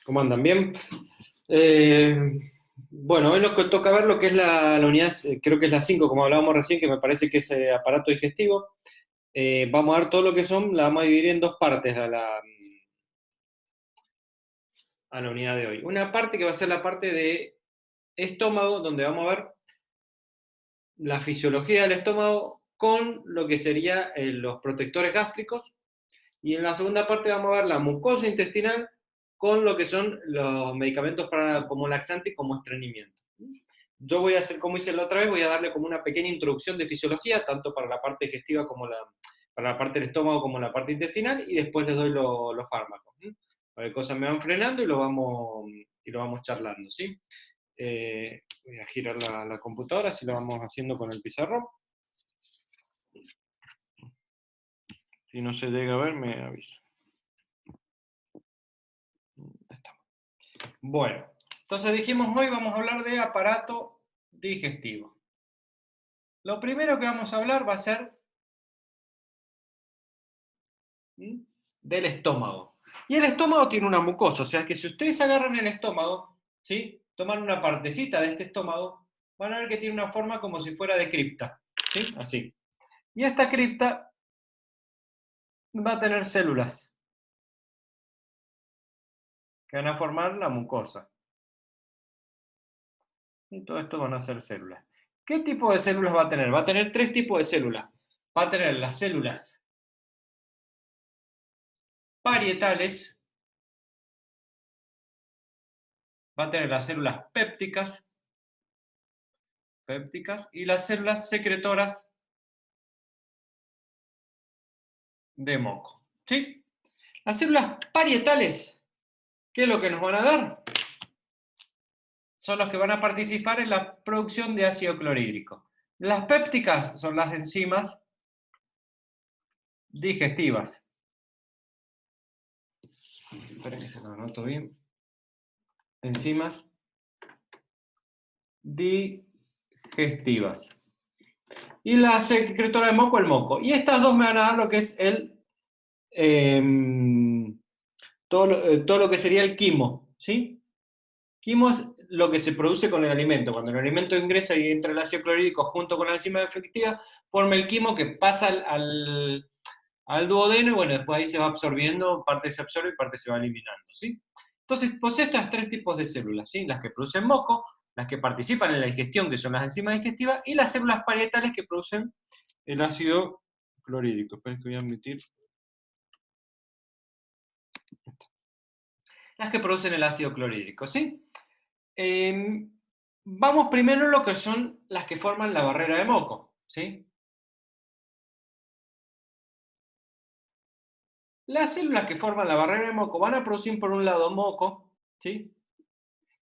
¿Cómo andan? ¿Bien? Eh, bueno, hoy nos toca ver lo que es la unidad, creo que es la 5, como hablábamos recién, que me parece que es aparato digestivo. Vamos a ver todo lo que son, la vamos a dividir en dos partes a la unidad de hoy. Una parte que va a ser la parte de estómago, donde vamos a ver la fisiología del estómago con lo que serían los protectores gástricos. Y en la segunda parte vamos a ver la mucosa intestinal con lo que son los medicamentos para, como laxante y como estreñimiento. Yo voy a hacer como hice la otra vez, voy a darle como una pequeña introducción de fisiología, tanto para la parte digestiva como para la parte del estómago como la parte intestinal, y después les doy los fármacos. Cualquier cosas me van frenando y lo vamos charlando, ¿sí? Voy a girar la computadora, así lo vamos haciendo con el pizarrón. Si no se llega a ver, me avisa. Bueno, entonces dijimos hoy vamos a hablar de aparato digestivo. Lo primero que vamos a hablar va a ser del estómago. Y el estómago tiene una mucosa, o sea que si ustedes agarran el estómago, ¿sí? Toman una partecita de este estómago, van a ver que tiene una forma como si fuera de cripta, ¿sí? Así. Y esta cripta va a tener células que van a formar la mucosa. Y todo esto van a ser células. ¿Qué tipo de células va a tener? Va a tener tres tipos de células. Va a tener las células parietales, va a tener las células pépticas y las células secretoras de moco. ¿Sí? Las células parietales, ¿qué es lo que nos van a dar? Son los que van a participar en la producción de ácido clorhídrico. Las pépticas son las enzimas digestivas. Esperen que se lo anoto bien. Enzimas digestivas. Y la secretora de moco, el moco. Y estas dos me van a dar lo que es todo lo que sería el quimo, ¿sí? Quimo es lo que se produce con el alimento. Cuando el alimento ingresa y entra el ácido clorhídrico junto con la enzima efectiva, forma el quimo que pasa al duodeno y bueno, después ahí se va absorbiendo, parte se absorbe y parte se va eliminando, ¿sí? Entonces, posee estos tres tipos de células, ¿sí? Las que producen moco, las que participan en la digestión, que son las enzimas digestivas, y las células parietales que producen el ácido clorhídrico. Esperen que voy a emitir. Las que producen el ácido clorhídrico, ¿sí? Vamos primero a lo que son las que forman la barrera de moco, ¿sí? Las células que forman la barrera de moco van a producir por un lado moco, ¿sí?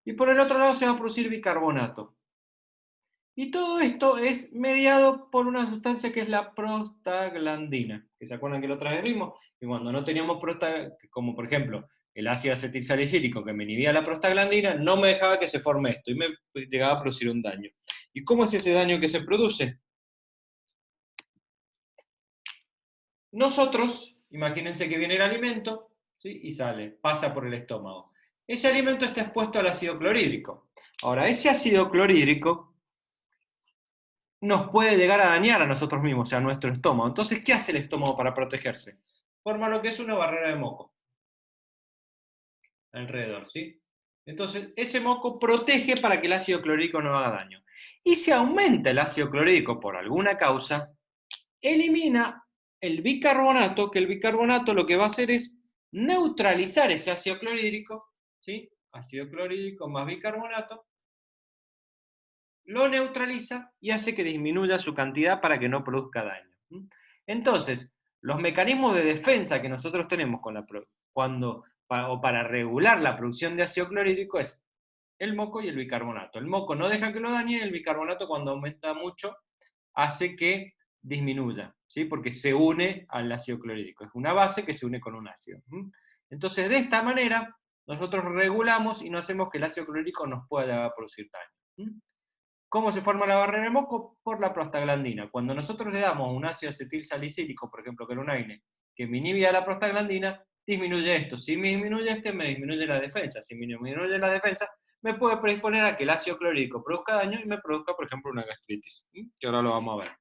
Y por el otro lado se va a producir bicarbonato. Y todo esto es mediado por una sustancia que es la prostaglandina, que se acuerdan que la otra vez vimos, que cuando no teníamos como por ejemplo el ácido acetilsalicílico que me inhibía la prostaglandina, no me dejaba que se forme esto y me llegaba a producir un daño. ¿Y cómo es ese daño que se produce? Nosotros, imagínense que viene el alimento, ¿sí? Y sale, pasa por el estómago. Ese alimento está expuesto al ácido clorhídrico. Ahora, ese ácido clorhídrico nos puede llegar a dañar a nosotros mismos, o sea, a nuestro estómago. Entonces, ¿qué hace el estómago para protegerse? Forma lo que es una barrera de moco alrededor, ¿sí? Entonces, ese moco protege para que el ácido clorhídrico no haga daño. Y si aumenta el ácido clorhídrico por alguna causa, elimina el bicarbonato, que el bicarbonato lo que va a hacer es neutralizar ese ácido clorhídrico, ¿sí? Ácido clorhídrico más bicarbonato, lo neutraliza y hace que disminuya su cantidad para que no produzca daño. Entonces, los mecanismos de defensa que nosotros tenemos para regular la producción de ácido clorhídrico es el moco y el bicarbonato. El moco no deja que lo dañe, y el bicarbonato cuando aumenta mucho hace que disminuya, ¿sí? Porque se une al ácido clorhídrico. Es una base que se une con un ácido. Entonces, de esta manera, nosotros regulamos y no hacemos que el ácido clorhídrico nos pueda producir daño. ¿Cómo se forma la barrera de moco? Por la prostaglandina. Cuando nosotros le damos un ácido acetil salicílico, por ejemplo, clonazepam, que inhibía la prostaglandina, disminuye esto. Si me disminuye este, me disminuye la defensa. Si me disminuye la defensa, me puede predisponer a que el ácido clorhídrico produzca daño y me produzca, por ejemplo, una gastritis, que ahora lo vamos a ver.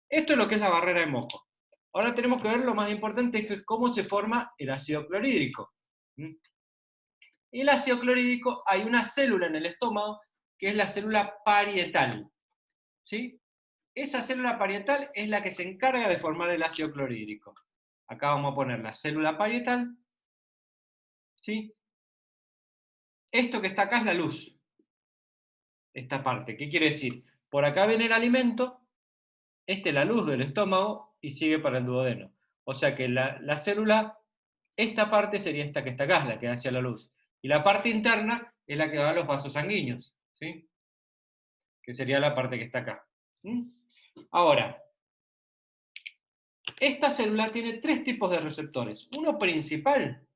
Esto es lo que es la barrera de moco. Ahora tenemos que ver lo más importante, que es cómo se forma el ácido clorhídrico. El ácido clorhídrico, hay una célula en el estómago que es la célula parietal. ¿Sí? Esa célula parietal es la que se encarga de formar el ácido clorhídrico. Acá vamos a poner la célula parietal. ¿Sí? Esto que está acá es la luz. Esta parte. ¿Qué quiere decir? Por acá viene el alimento, esta es la luz del estómago y sigue para el duodeno. O sea que la célula, esta parte sería esta que está acá, la que da hacia la luz. Y la parte interna es la que va a los vasos sanguíneos. ¿Sí? Que sería la parte que está acá. Ahora, esta célula tiene tres tipos de receptores. Uno principal,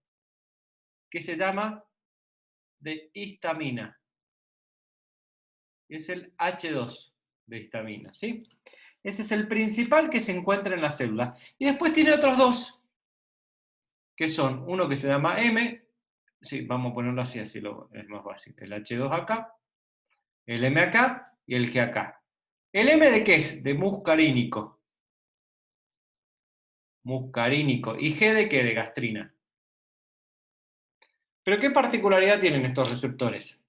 que se llama de histamina. Es el H2 de histamina, ¿sí? Ese es el principal que se encuentra en la célula. Y después tiene otros dos, que son uno que se llama M, sí, vamos a ponerlo así, es más fácil. El H2 acá, el M acá y el G acá. ¿El M de qué es? De muscarínico. Muscarínico. ¿Y G de qué? De gastrina. ¿Pero qué particularidad tienen estos receptores?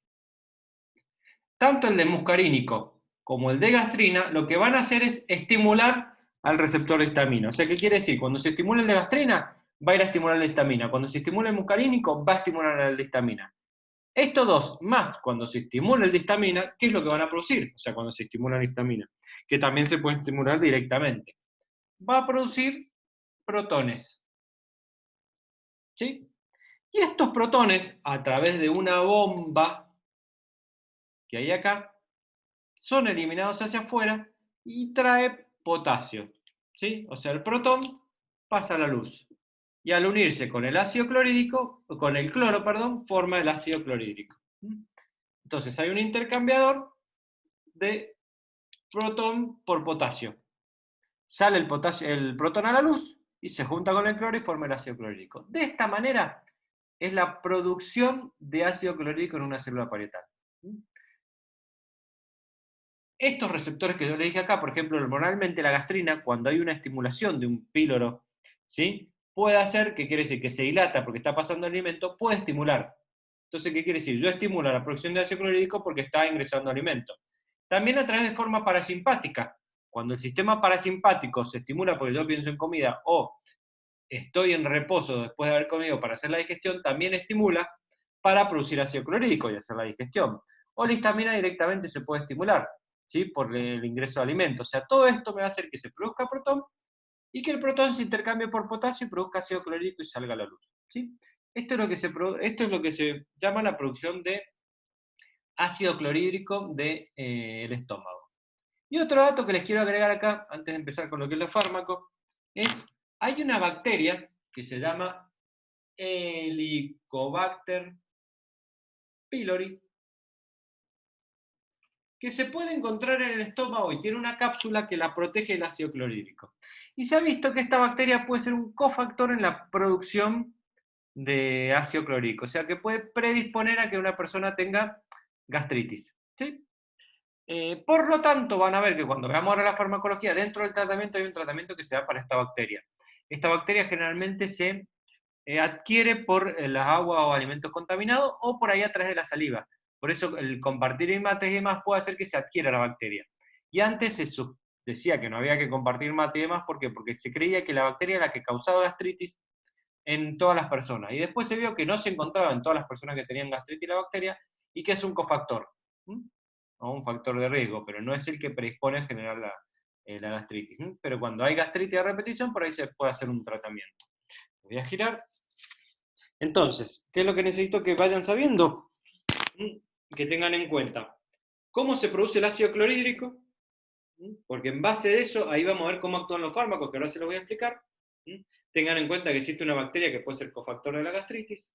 Tanto el de muscarínico como el de gastrina, lo que van a hacer es estimular al receptor de histamina. O sea, ¿qué quiere decir? Cuando se estimula el de gastrina, va a ir a estimular la histamina. Cuando se estimula el muscarínico, va a estimular el de histamina. Estos dos, más cuando se estimula el de histamina, ¿qué es lo que van a producir? O sea, cuando se estimula la histamina, que también se puede estimular directamente. Va a producir protones. ¿Sí? Y estos protones, a través de una bomba que hay acá, son eliminados hacia afuera y trae potasio. ¿Sí? O sea, el protón pasa a la luz. Y al unirse con el ácido clorhídrico, con el cloro, perdón, forma el ácido clorhídrico. Entonces hay un intercambiador de protón por potasio. Sale el protón a la luz y se junta con el cloro y forma el ácido clorhídrico. De esta manera es la producción de ácido clorhídrico en una célula parietal. Estos receptores que yo le dije acá, por ejemplo, normalmente la gastrina, cuando hay una estimulación de un píloro, ¿sí? Puede hacer, ¿qué quiere decir? Que se dilata porque está pasando el alimento, puede estimular. Entonces, ¿qué quiere decir? Yo estimulo la producción de ácido clorhídrico porque está ingresando alimento. También a través de forma parasimpática. Cuando el sistema parasimpático se estimula porque yo pienso en comida o estoy en reposo después de haber comido para hacer la digestión, también estimula para producir ácido clorhídrico y hacer la digestión. O la histamina directamente se puede estimular, ¿sí? Por el ingreso de alimentos. O sea, todo esto me va a hacer que se produzca protón y que el protón se intercambie por potasio y produzca ácido clorhídrico y salga a la luz. ¿Sí? Esto es lo que se llama la producción de ácido clorhídrico del estómago. Y otro dato que les quiero agregar acá, antes de empezar con lo que es los fármacos, es, hay una bacteria que se llama Helicobacter pylori, que se puede encontrar en el estómago y tiene una cápsula que la protege del ácido clorhídrico. Y se ha visto que esta bacteria puede ser un cofactor en la producción de ácido clorhídrico, o sea que puede predisponer a que una persona tenga gastritis. ¿Sí? Por lo tanto, van a ver que cuando veamos ahora la farmacología, dentro del tratamiento hay un tratamiento que se da para esta bacteria. Esta bacteria generalmente se adquiere por las aguas o alimentos contaminados o por ahí a través de la saliva. Por eso el compartir mates y demás puede hacer que se adquiera la bacteria. Y antes se decía que no había que compartir mate y demás, ¿por qué? Porque se creía que la bacteria era la que causaba gastritis en todas las personas. Y después se vio que no se encontraba en todas las personas que tenían gastritis la bacteria y que es un cofactor, o un factor de riesgo, pero no es el que predispone a generar la gastritis. Pero cuando hay gastritis a repetición, por ahí se puede hacer un tratamiento. Voy a girar. Entonces, ¿qué es lo que necesito que vayan sabiendo? Que tengan en cuenta cómo se produce el ácido clorhídrico, porque en base a eso, ahí vamos a ver cómo actúan los fármacos, que ahora se los voy a explicar. Tengan en cuenta que existe una bacteria que puede ser cofactor de la gastritis,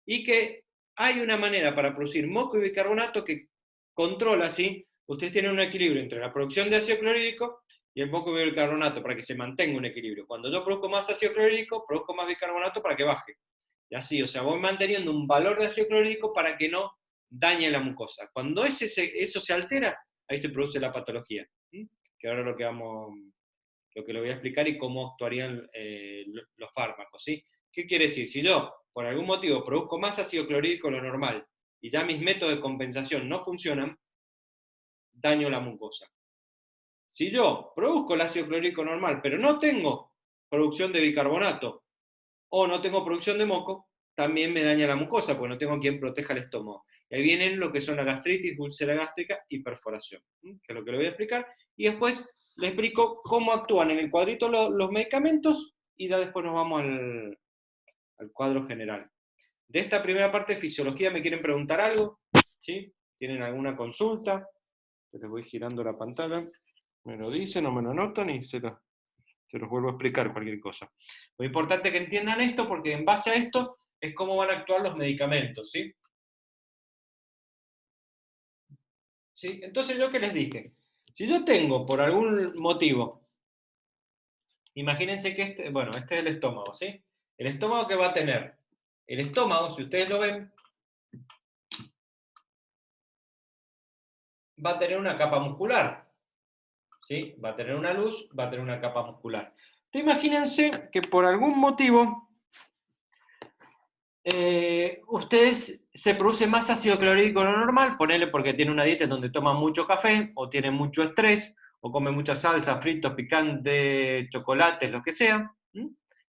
y que hay una manera para producir moco y bicarbonato que controla, ¿sí? Ustedes tienen un equilibrio entre la producción de ácido clorhídrico y el poco de bicarbonato para que se mantenga un equilibrio. Cuando yo produzco más ácido clorhídrico, produzco más bicarbonato para que baje. Y así, o sea, voy manteniendo un valor de ácido clorhídrico para que no dañe la mucosa. Cuando eso se altera, ahí se produce la patología. ¿Sí? Que ahora lo que le voy a explicar y cómo actuarían los fármacos. ¿Sí? ¿Qué quiere decir? Si yo, por algún motivo, produzco más ácido clorhídrico de lo normal y ya mis métodos de compensación no funcionan, daño la mucosa. Si yo produzco el ácido clorhídrico normal, pero no tengo producción de bicarbonato o no tengo producción de moco, también me daña la mucosa, porque no tengo quien proteja el estómago. Y ahí vienen lo que son la gastritis, úlcera gástrica y perforación, que es lo que le voy a explicar. Y después le explico cómo actúan en el cuadrito los medicamentos y ya después nos vamos al cuadro general. De esta primera parte de fisiología, ¿me quieren preguntar algo? ¿Sí? ¿Tienen alguna consulta? Les voy girando la pantalla. Me lo dicen o me lo anotan y se los vuelvo a explicar cualquier cosa. Lo importante es que entiendan esto porque en base a esto es cómo van a actuar los medicamentos, ¿sí? ¿Sí? Entonces, ¿yo qué les dije? Si yo tengo, por algún motivo, imagínense que este es el estómago, ¿sí? El estómago que va a tener. El estómago, si ustedes lo ven, va a tener una capa muscular, ¿sí? Va a tener una luz, va a tener una capa muscular. Entonces, imagínense que por algún motivo ustedes se produce más ácido clorhídrico de lo normal, ponele porque tiene una dieta en donde toma mucho café, o tiene mucho estrés, o come mucha salsa, fritos, picantes, chocolates, lo que sea,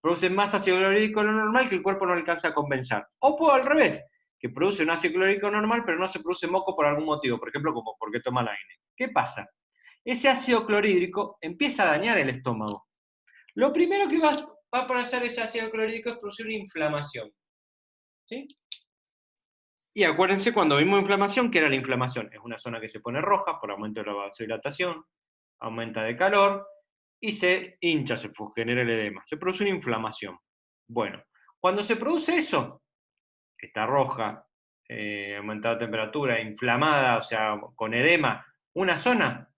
produce más ácido clorhídrico de lo normal que el cuerpo no alcanza a compensar. O puede al revés, que produce un ácido clorhídrico normal, pero no se produce moco por algún motivo, por ejemplo, como porque toma la N. ¿Qué pasa? Ese ácido clorhídrico empieza a dañar el estómago. Lo primero que va a pasar ese ácido clorhídrico es producir una inflamación. ¿Sí? Y acuérdense cuando vimos inflamación, ¿qué era la inflamación? Es una zona que se pone roja por aumento de la vasodilatación, aumenta de calor y se hincha, se genera el edema. Se produce una inflamación. Bueno, cuando se produce eso, que está roja, aumentada la temperatura, inflamada, o sea, con edema, una zona,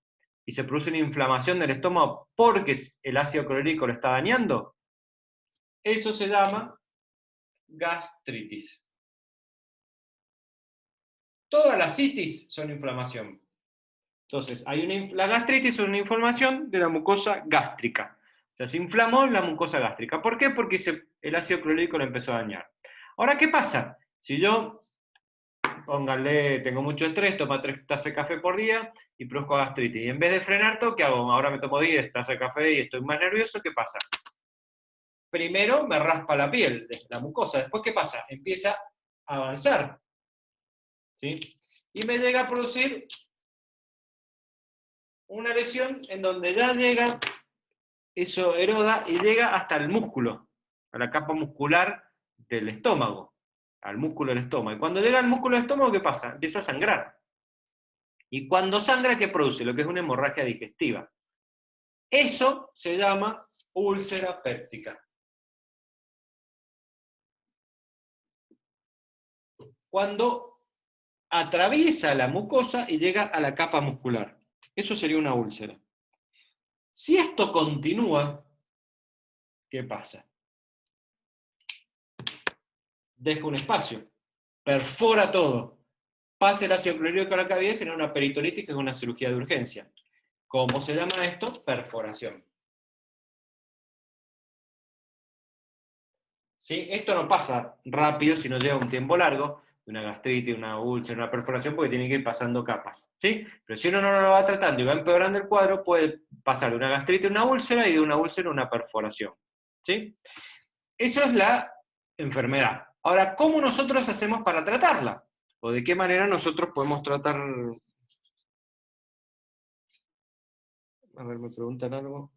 y se produce una inflamación del estómago porque el ácido clorhídrico lo está dañando, eso se llama gastritis. Todas las citis son inflamación. Entonces, la gastritis es una inflamación de la mucosa gástrica. O sea, se inflamó la mucosa gástrica. ¿Por qué? Porque el ácido clorhídrico lo empezó a dañar. Ahora, ¿qué pasa? Si yo, póngale, tengo mucho estrés, tomo 3 tazas de café por día y produzco gastritis. Y en vez de frenar todo, ¿qué hago? Ahora me tomo 10 tazas de café y estoy más nervioso, ¿qué pasa? Primero me raspa la piel, la mucosa. Después, ¿qué pasa? Empieza a avanzar. ¿Sí? Y me llega a producir una lesión en donde ya llega, eso eroda y llega hasta el músculo, a la capa muscular del estómago, al músculo del estómago. Y cuando llega al músculo del estómago, ¿qué pasa? Empieza a sangrar. Y cuando sangra, ¿qué produce? Lo que es una hemorragia digestiva. Eso se llama úlcera péptica. Cuando atraviesa la mucosa y llega a la capa muscular. Eso sería una úlcera. Si esto continúa, ¿qué pasa? Deja un espacio, perfora todo, pasa el ácido clorhídrico a la cavidad y genera una peritonitis, que es una cirugía de urgencia. ¿Cómo se llama esto? Perforación. ¿Sí? Esto no pasa rápido, sino lleva un tiempo largo, una gastritis, una úlcera, una perforación, porque tiene que ir pasando capas. ¿Sí? Pero si uno no lo va tratando y va empeorando el cuadro, puede pasar de una gastritis a una úlcera y de una úlcera a una perforación. ¿Sí? Eso es la enfermedad. Ahora, ¿cómo nosotros hacemos para tratarla? ¿O de qué manera nosotros podemos tratar? A ver, me preguntan algo.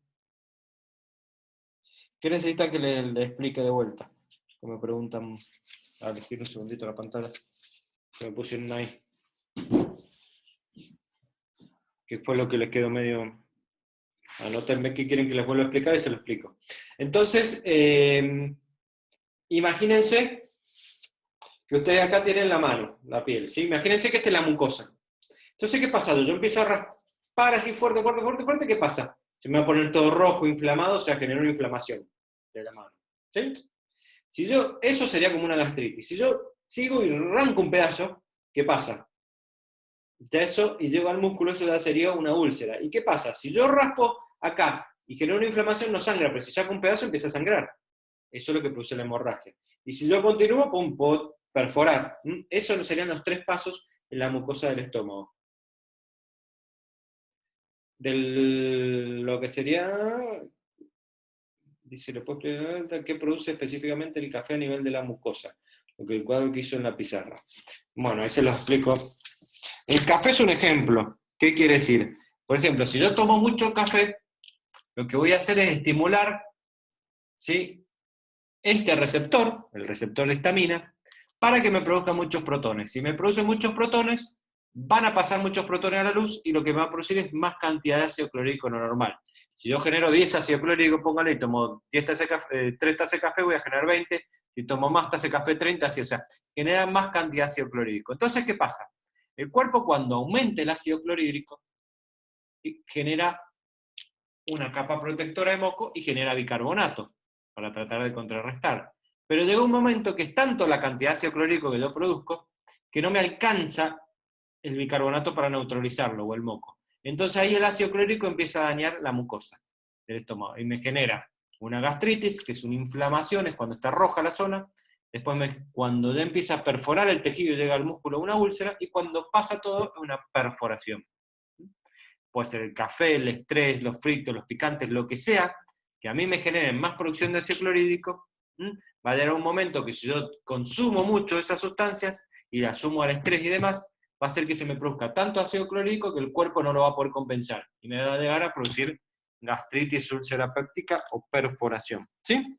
¿Qué necesitan que le explique de vuelta? Que me preguntan. A ver, giro un segundito la pantalla. Que me pusieron ahí. Que fue lo que les quedó medio. Anótenme qué quieren que les vuelva a explicar y se lo explico. Entonces, imagínense que ustedes acá tienen la mano, la piel. ¿Sí? Imagínense que esta es la mucosa. Entonces, ¿qué pasa? Yo empiezo a raspar así fuerte, fuerte, fuerte, fuerte, ¿qué pasa? Se me va a poner todo rojo, inflamado, o sea, generó una inflamación de la mano. ¿Sí? Si yo, eso sería como una gastritis. Si yo sigo y arranco un pedazo, ¿qué pasa? Ya eso, y llego al músculo, eso ya sería una úlcera. ¿Y qué pasa? Si yo raspo acá y genero una inflamación, no sangra, pero si saco un pedazo, empieza a sangrar. Eso es lo que produce la hemorragia. Y si yo continúo, pum, puedo perforar. Esos serían los 3 pasos en la mucosa del estómago. Lo que sería, dice, ¿le puedo explicar qué produce específicamente el café a nivel de la mucosa? Lo que el cuadro que hizo en la pizarra. Bueno, ese lo explico. El café es un ejemplo. ¿Qué quiere decir? Por ejemplo, si yo tomo mucho café, lo que voy a hacer es estimular, ¿sí?, este receptor, el receptor de histamina, para que me produzca muchos protones. Si me produce muchos protones, van a pasar muchos protones a la luz y lo que me va a producir es más cantidad de ácido clorhídrico no normal. Si yo genero 10 ácido clorhídrico, póngale, y tomo 10 tazas de café, 3 tazas de café, voy a generar 20. Si tomo más tazas de café, 30, así, o sea, genera más cantidad de ácido clorhídrico. Entonces, ¿qué pasa? El cuerpo, cuando aumenta el ácido clorhídrico, genera una capa protectora de moco y genera bicarbonato para tratar de contrarrestar. Pero llega un momento que es tanto la cantidad de ácido clorhídrico que yo produzco que no me alcanza el bicarbonato para neutralizarlo o el moco. Entonces ahí el ácido clorhídrico empieza a dañar la mucosa del estómago y me genera una gastritis, que es una inflamación, es cuando está roja la zona. Después, cuando ya empieza a perforar el tejido, llega al músculo una úlcera, y cuando pasa todo, una perforación. Puede ser el café, el estrés, los fritos, los picantes, lo que sea, que a mí me generen más producción de ácido clorhídrico. Va a llegar un momento que si yo consumo mucho de esas sustancias y las sumo al estrés y demás, va a hacer que se me produzca tanto ácido clorhídrico que el cuerpo no lo va a poder compensar y me va a llegar a producir gastritis, úlcera péptica o perforación. ¿Sí?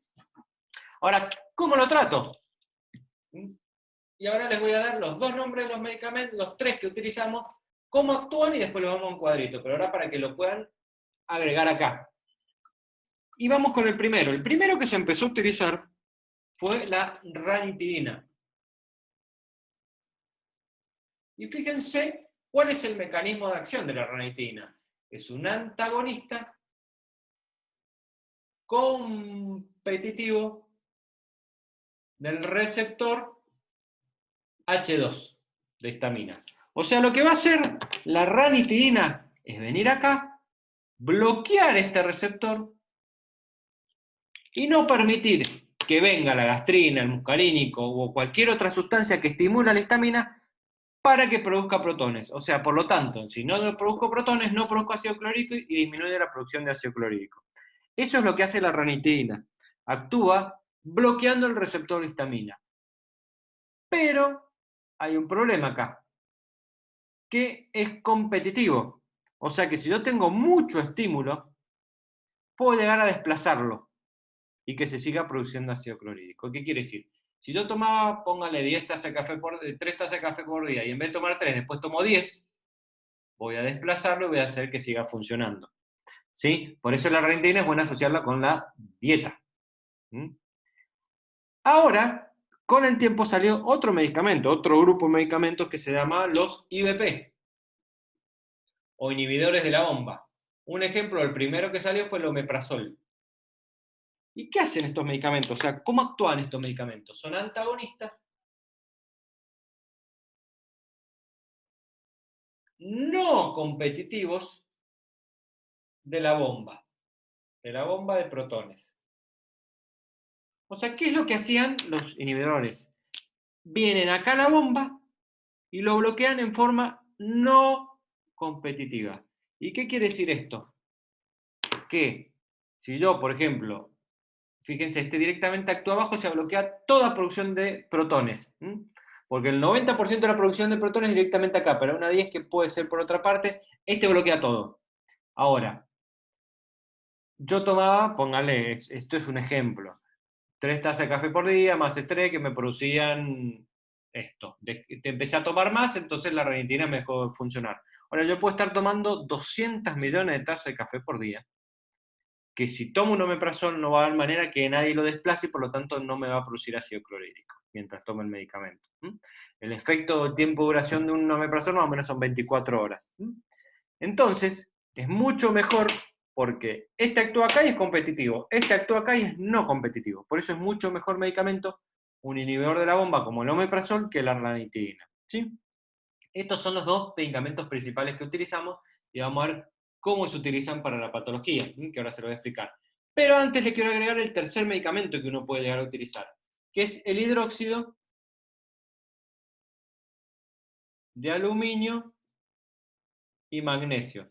Ahora, ¿cómo lo trato? Y ahora les voy a dar los 2 nombres de los medicamentos, los 3 que utilizamos, cómo actúan, y después lo vamos a un cuadrito, pero ahora para que lo puedan agregar acá. Y vamos con el primero. El primero que se empezó a utilizar fue la ranitidina. Y fíjense cuál es el mecanismo de acción de la ranitidina. Es un antagonista competitivo del receptor H2 de histamina. O sea, lo que va a hacer la ranitidina es venir acá, bloquear este receptor y no permitir que venga la gastrina, el muscarínico o cualquier otra sustancia que estimula la histamina para que produzca protones. O sea, por lo tanto, si no produzco protones, no produzco ácido clorhídrico y disminuye la producción de ácido clorhídrico. Eso es lo que hace la ranitidina. Actúa bloqueando el receptor de histamina. Pero hay un problema acá, que es competitivo. O sea que si yo tengo mucho estímulo, puedo llegar a desplazarlo y que se siga produciendo ácido clorhídrico. ¿Qué quiere decir? Si yo tomaba, póngale 10 tazas de café 3 tazas de café por día, y en vez de tomar 3, después tomo 10, voy a desplazarlo y voy a hacer que siga funcionando. ¿Sí? Por eso la ranitidina es buena asociarla con la dieta. Ahora, con el tiempo salió otro medicamento, otro grupo de medicamentos que se llama los IBP, o inhibidores de la bomba. Un ejemplo, el primero que salió fue el omeprazol. ¿Y qué hacen estos medicamentos? O sea, ¿cómo actúan estos medicamentos? Son antagonistas no competitivos de la bomba de protones. O sea, ¿qué es lo que hacían los inhibidores? Vienen acá a la bomba y lo bloquean en forma no competitiva. ¿Y qué quiere decir esto? Que si yo, por ejemplo, fíjense, directamente actúa abajo, se bloquea toda producción de protones. Porque el 90% de la producción de protones es directamente acá, pero una 10 que puede ser por otra parte, este bloquea todo. Ahora, yo tomaba, póngale, esto es un ejemplo, 3 tazas de café por día, más estrés, que me producían esto. Te empecé a tomar más, entonces la ranitidina me dejó de funcionar. Ahora, yo puedo estar tomando 200 millones de tazas de café por día, que si tomo un omeprazol no va a haber manera que nadie lo desplace y por lo tanto no me va a producir ácido clorhídrico mientras tomo el medicamento. El efecto tiempo de duración de un omeprazol más o menos son 24 horas. Entonces, es mucho mejor porque este actúa acá y es competitivo, este actúa acá y es no competitivo. Por eso es mucho mejor medicamento un inhibidor de la bomba como el omeprazol que la ranitidina. ¿Sí? Estos son los dos medicamentos principales que utilizamos y vamos a ver cómo se utilizan para la patología, que ahora se lo voy a explicar. Pero antes le quiero agregar el tercer medicamento que uno puede llegar a utilizar, que es el hidróxido de aluminio y magnesio.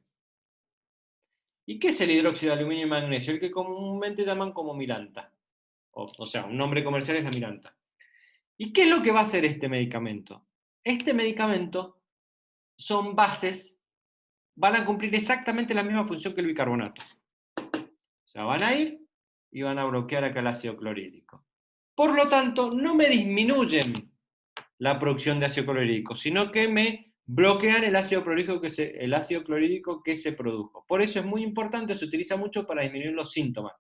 ¿Y qué es el hidróxido de aluminio y magnesio? El que comúnmente llaman como Miranta. O sea, un nombre comercial es la Miranta. ¿Y qué es lo que va a hacer este medicamento? Este medicamento son bases, van a cumplir exactamente la misma función que el bicarbonato. O sea, van a ir y van a bloquear acá el ácido clorhídrico. Por lo tanto, no me disminuyen la producción de ácido clorhídrico, sino que me bloquean el ácido clorhídrico que se produjo. Por eso es muy importante, se utiliza mucho para disminuir los síntomas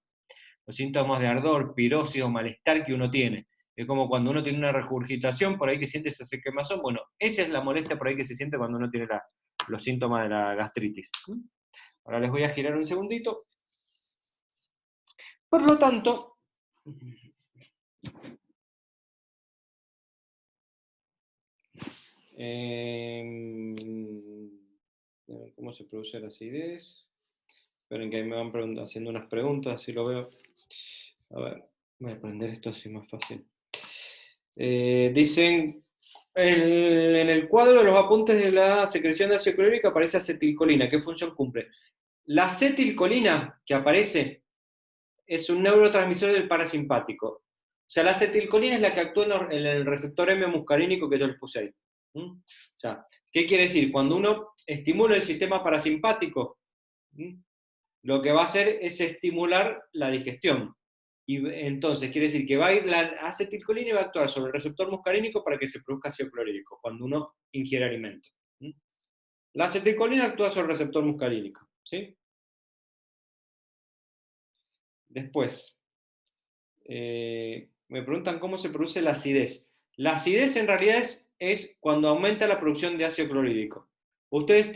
de ardor, pirosis o malestar que uno tiene. Es como cuando uno tiene una regurgitación, por ahí que siente ese quemazón. Bueno, esa es la molestia por ahí que se siente cuando uno tiene los síntomas de la gastritis. Ahora les voy a girar un segundito. Por lo tanto, ¿cómo se produce la acidez? Esperen que ahí me van haciendo unas preguntas, así lo veo. A ver, voy a aprender esto así más fácil. Dicen, en el cuadro de los apuntes de la secreción de ácido clorhídrico aparece acetilcolina. ¿Qué función cumple? La acetilcolina que aparece es un neurotransmisor del parasimpático. O sea, la acetilcolina es la que actúa en el receptor M muscarínico que yo les puse ahí. O sea, ¿qué quiere decir? Cuando uno estimula el sistema parasimpático, lo que va a hacer es estimular la digestión. Y entonces quiere decir que va a ir la acetilcolina y va a actuar sobre el receptor muscarínico para que se produzca ácido clorhídrico cuando uno ingiere alimento. La acetilcolina actúa sobre el receptor muscarínico. ¿Sí? Después, me preguntan cómo se produce la acidez. La acidez en realidad es cuando aumenta la producción de ácido clorhídrico. Ustedes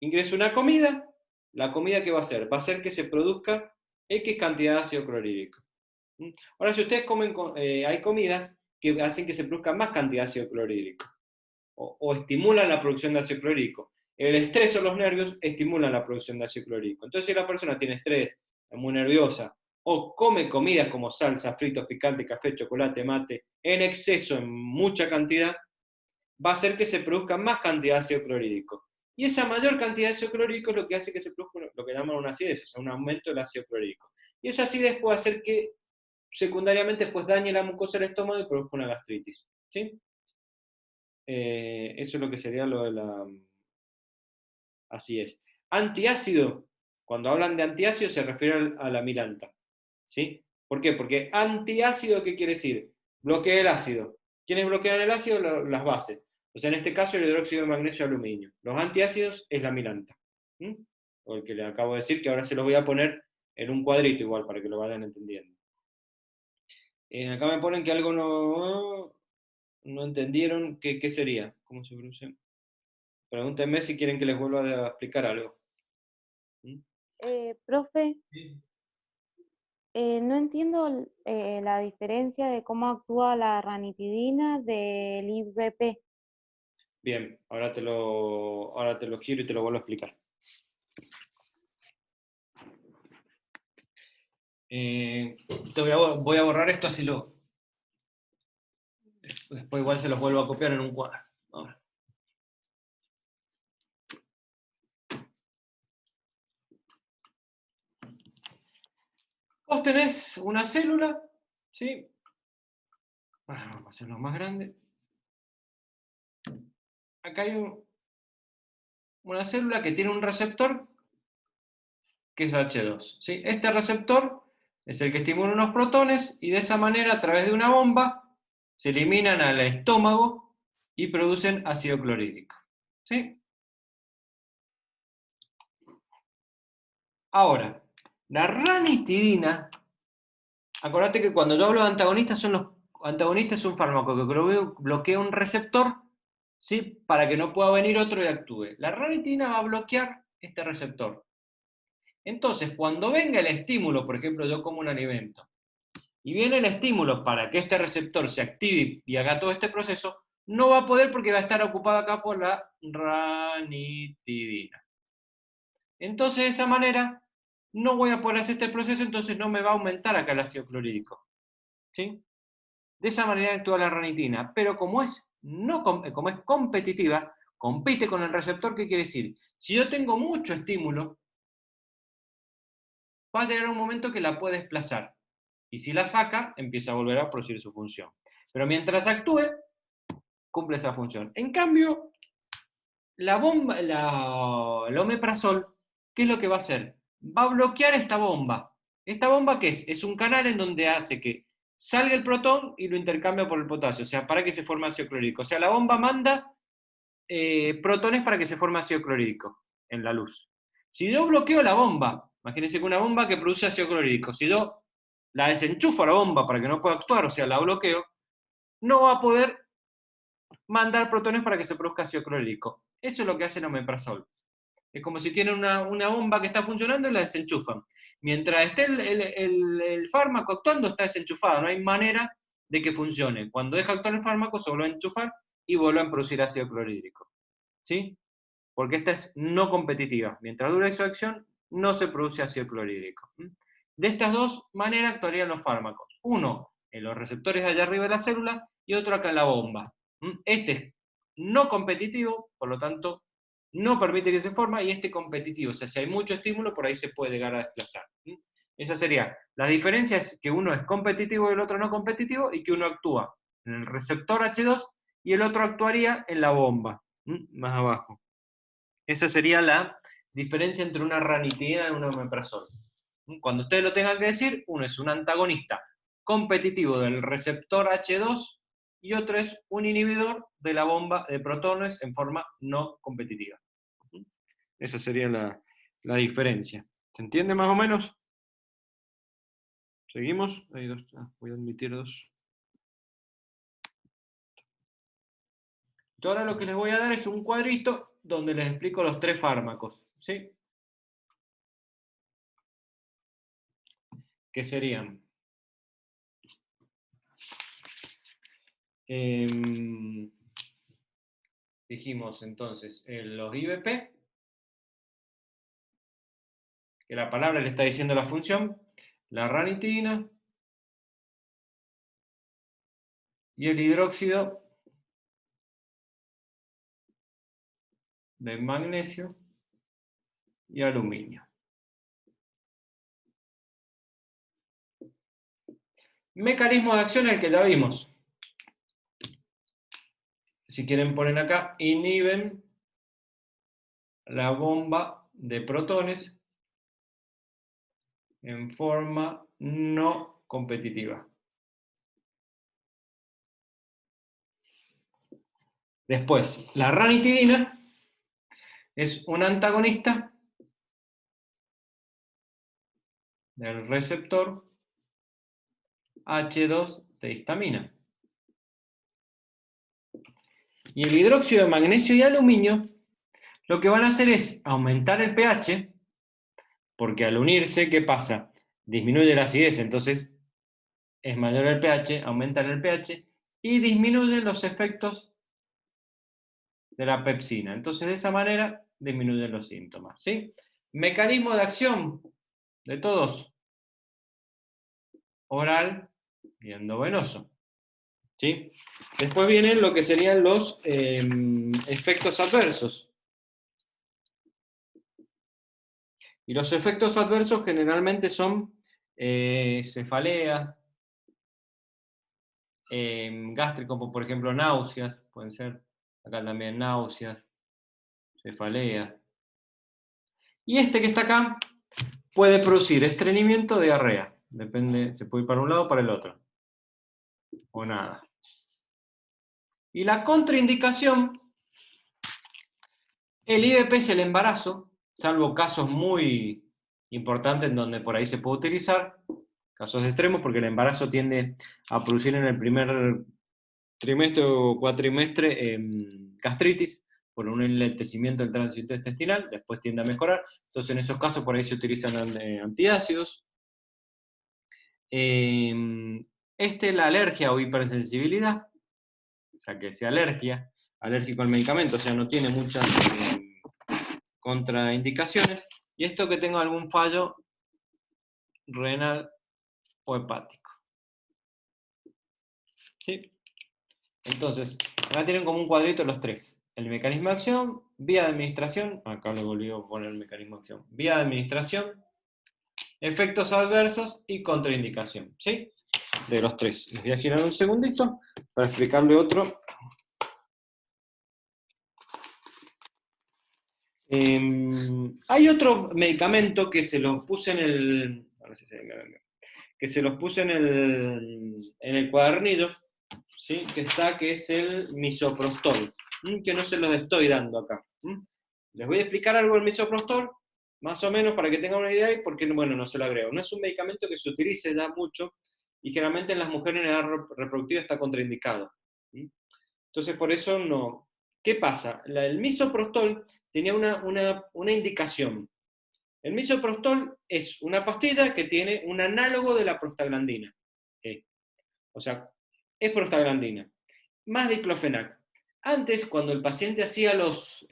ingresan una comida, la comida ¿qué va a hacer? Va a hacer que se produzca X cantidad de ácido clorhídrico. Ahora, si ustedes comen, hay comidas que hacen que se produzca más cantidad de ácido clorhídrico, o estimulan la producción de ácido clorhídrico. El estrés o los nervios estimulan la producción de ácido clorhídrico. Entonces, si la persona tiene estrés, es muy nerviosa, o come comidas como salsa, fritos, picante, café, chocolate, mate, en exceso, en mucha cantidad, va a hacer que se produzca más cantidad de ácido clorhídrico. Y esa mayor cantidad de ácido clorhídrico es lo que hace que se produzca lo que llaman una acidez, o sea, un aumento del ácido clorhídrico. Y esa acidez puede hacer que secundariamente pues dañe la mucosa del estómago y produzca una gastritis. ¿Sí? Eso es lo que sería lo de la... Así es. Antiácido, cuando hablan de antiácido se refiere a la Miranta. ¿Sí? ¿Por qué? Porque antiácido, ¿qué quiere decir? Bloquea el ácido. ¿Quiénes bloquean el ácido? Las bases. O sea, en este caso el hidróxido de magnesio y aluminio. Los antiácidos es la Miranta. O el que le acabo de decir, que ahora se los voy a poner en un cuadrito igual para que lo vayan entendiendo. Acá me ponen que algo no entendieron. ¿Qué sería? ¿Cómo se produce? Pregúntenme si quieren que les vuelva a explicar algo. Profe, Sí. no entiendo la diferencia de cómo actúa la ranitidina del IVP. Bien, ahora te lo giro y te lo vuelvo a explicar. Voy a borrar esto así después igual se los vuelvo a copiar en un cuadro. Ahora. Vos tenés una célula, ¿sí? Vamos a hacerlo más grande. Acá hay una célula que tiene un receptor que es H2. ¿Sí? Este receptor es el que estimula unos protones y de esa manera, a través de una bomba, se eliminan al estómago y producen ácido clorhídrico. ¿Sí? Ahora, la ranitidina, acordate que cuando yo hablo de antagonistas, los antagonistas es un fármaco que bloquea un receptor, ¿sí? Para que no pueda venir otro y actúe. La ranitidina va a bloquear este receptor. Entonces, cuando venga el estímulo, por ejemplo, yo como un alimento, y viene el estímulo para que este receptor se active y haga todo este proceso, no va a poder porque va a estar ocupado acá por la ranitidina. Entonces, de esa manera, no voy a poder hacer este proceso, entonces no me va a aumentar acá el ácido clorhídrico. ¿Sí? De esa manera actúa la ranitidina, pero como es competitiva, compite con el receptor. ¿Qué quiere decir? Si yo tengo mucho estímulo, va a llegar un momento que la puede desplazar. Y si la saca, empieza a volver a producir su función. Pero mientras actúe, cumple esa función. En cambio, el omeprazol, ¿qué es lo que va a hacer? Va a bloquear esta bomba. ¿Esta bomba qué es? Es un canal en donde hace que salga el protón y lo intercambia por el potasio, o sea, para que se forme ácido clorhídrico. O sea, la bomba manda protones para que se forme ácido clorhídrico en la luz. Si yo bloqueo la bomba, imagínense que una bomba que produce ácido clorhídrico, si yo la desenchufo a la bomba para que no pueda actuar, o sea, la bloqueo, no va a poder mandar protones para que se produzca ácido clorhídrico. Eso es lo que hace el omeprazol. Es como si tienen una bomba que está funcionando y la desenchufan. Mientras esté el fármaco actuando, está desenchufado. No hay manera de que funcione. Cuando deja actuar el fármaco, se vuelve a enchufar y vuelve a producir ácido clorhídrico. ¿Sí? Porque esta es no competitiva. Mientras dure su acción, no se produce ácido clorhídrico. De estas dos maneras actuarían los fármacos. Uno en los receptores allá arriba de la célula y otro acá en la bomba. Este es no competitivo, por lo tanto, no permite que se forme, y este competitivo. O sea, si hay mucho estímulo, por ahí se puede llegar a desplazar. Esa sería. La diferencia es que uno es competitivo y el otro no competitivo, y que uno actúa en el receptor H2 y el otro actuaría en la bomba, más abajo. Esa sería la diferencia entre una ranitidina y un omeprazol. Cuando ustedes lo tengan que decir, uno es un antagonista competitivo del receptor H2 y otro es un inhibidor de la bomba de protones en forma no competitiva. Esa sería la diferencia. ¿Se entiende más o menos? ¿Seguimos? Hay dos. Voy a admitir dos. Ahora lo que les voy a dar es un cuadrito donde les explico los tres fármacos. ¿Sí? ¿Qué serían? Dijimos entonces los IBP, que la palabra le está diciendo la función, la ranitidina y el hidróxido de magnesio y aluminio. Mecanismo de acción el que ya vimos. Si quieren poner acá, inhiben la bomba de protones en forma no competitiva. Después, la ranitidina es un antagonista del receptor H2 de histamina. Y el hidróxido de magnesio y aluminio lo que van a hacer es aumentar el pH, porque al unirse, ¿qué pasa? Disminuye la acidez, entonces es mayor el pH, aumentan el pH y disminuyen los efectos de la pepsina. Entonces de esa manera disminuyen los síntomas. ¿Sí? Mecanismo de acción de todos. Oral y endovenoso. ¿Sí? Después vienen lo que serían los efectos adversos. Y los efectos adversos generalmente son cefalea, gástrico, como por ejemplo náuseas, pueden ser, acá también náuseas, cefalea. Y este que está acá puede producir estreñimiento o diarrea, depende, se puede ir para un lado o para el otro, o nada. Y la contraindicación, el IBP es el embarazo, salvo casos muy importantes en donde por ahí se puede utilizar, casos extremos, porque el embarazo tiende a producir en el primer trimestre o cuatrimestre gastritis, por un enlentecimiento del tránsito intestinal, después tiende a mejorar. Entonces en esos casos por ahí se utilizan antiácidos. La alergia o hipersensibilidad, o sea que sea alergia, alérgico al medicamento, o sea no tiene muchas contraindicaciones, y esto que tenga algún fallo renal o hepático. ¿Sí? Entonces, acá tienen como un cuadrito los tres. El mecanismo de acción, vía de administración, acá le volví a poner el mecanismo de acción, vía de administración, efectos adversos y contraindicación. ¿Sí? De los tres. Les voy a girar un segundito para explicarle otro. Hay otro medicamento que se los puse en el... que se los puse en el cuadernillo, ¿sí? Que es el misoprostol, que no se los estoy dando acá. Les voy a explicar algo del misoprostol, más o menos para que tengan una idea, y porque, bueno, no se lo agrego. No es un medicamento que se utilice ya mucho, y generalmente en las mujeres en edad reproductiva está contraindicado. Entonces, por eso no. ¿Qué pasa? El misoprostol tenía una indicación. El misoprostol es una pastilla que tiene un análogo de la prostaglandina. O sea, es prostaglandina, más diclofenac. Antes, cuando el paciente hacía las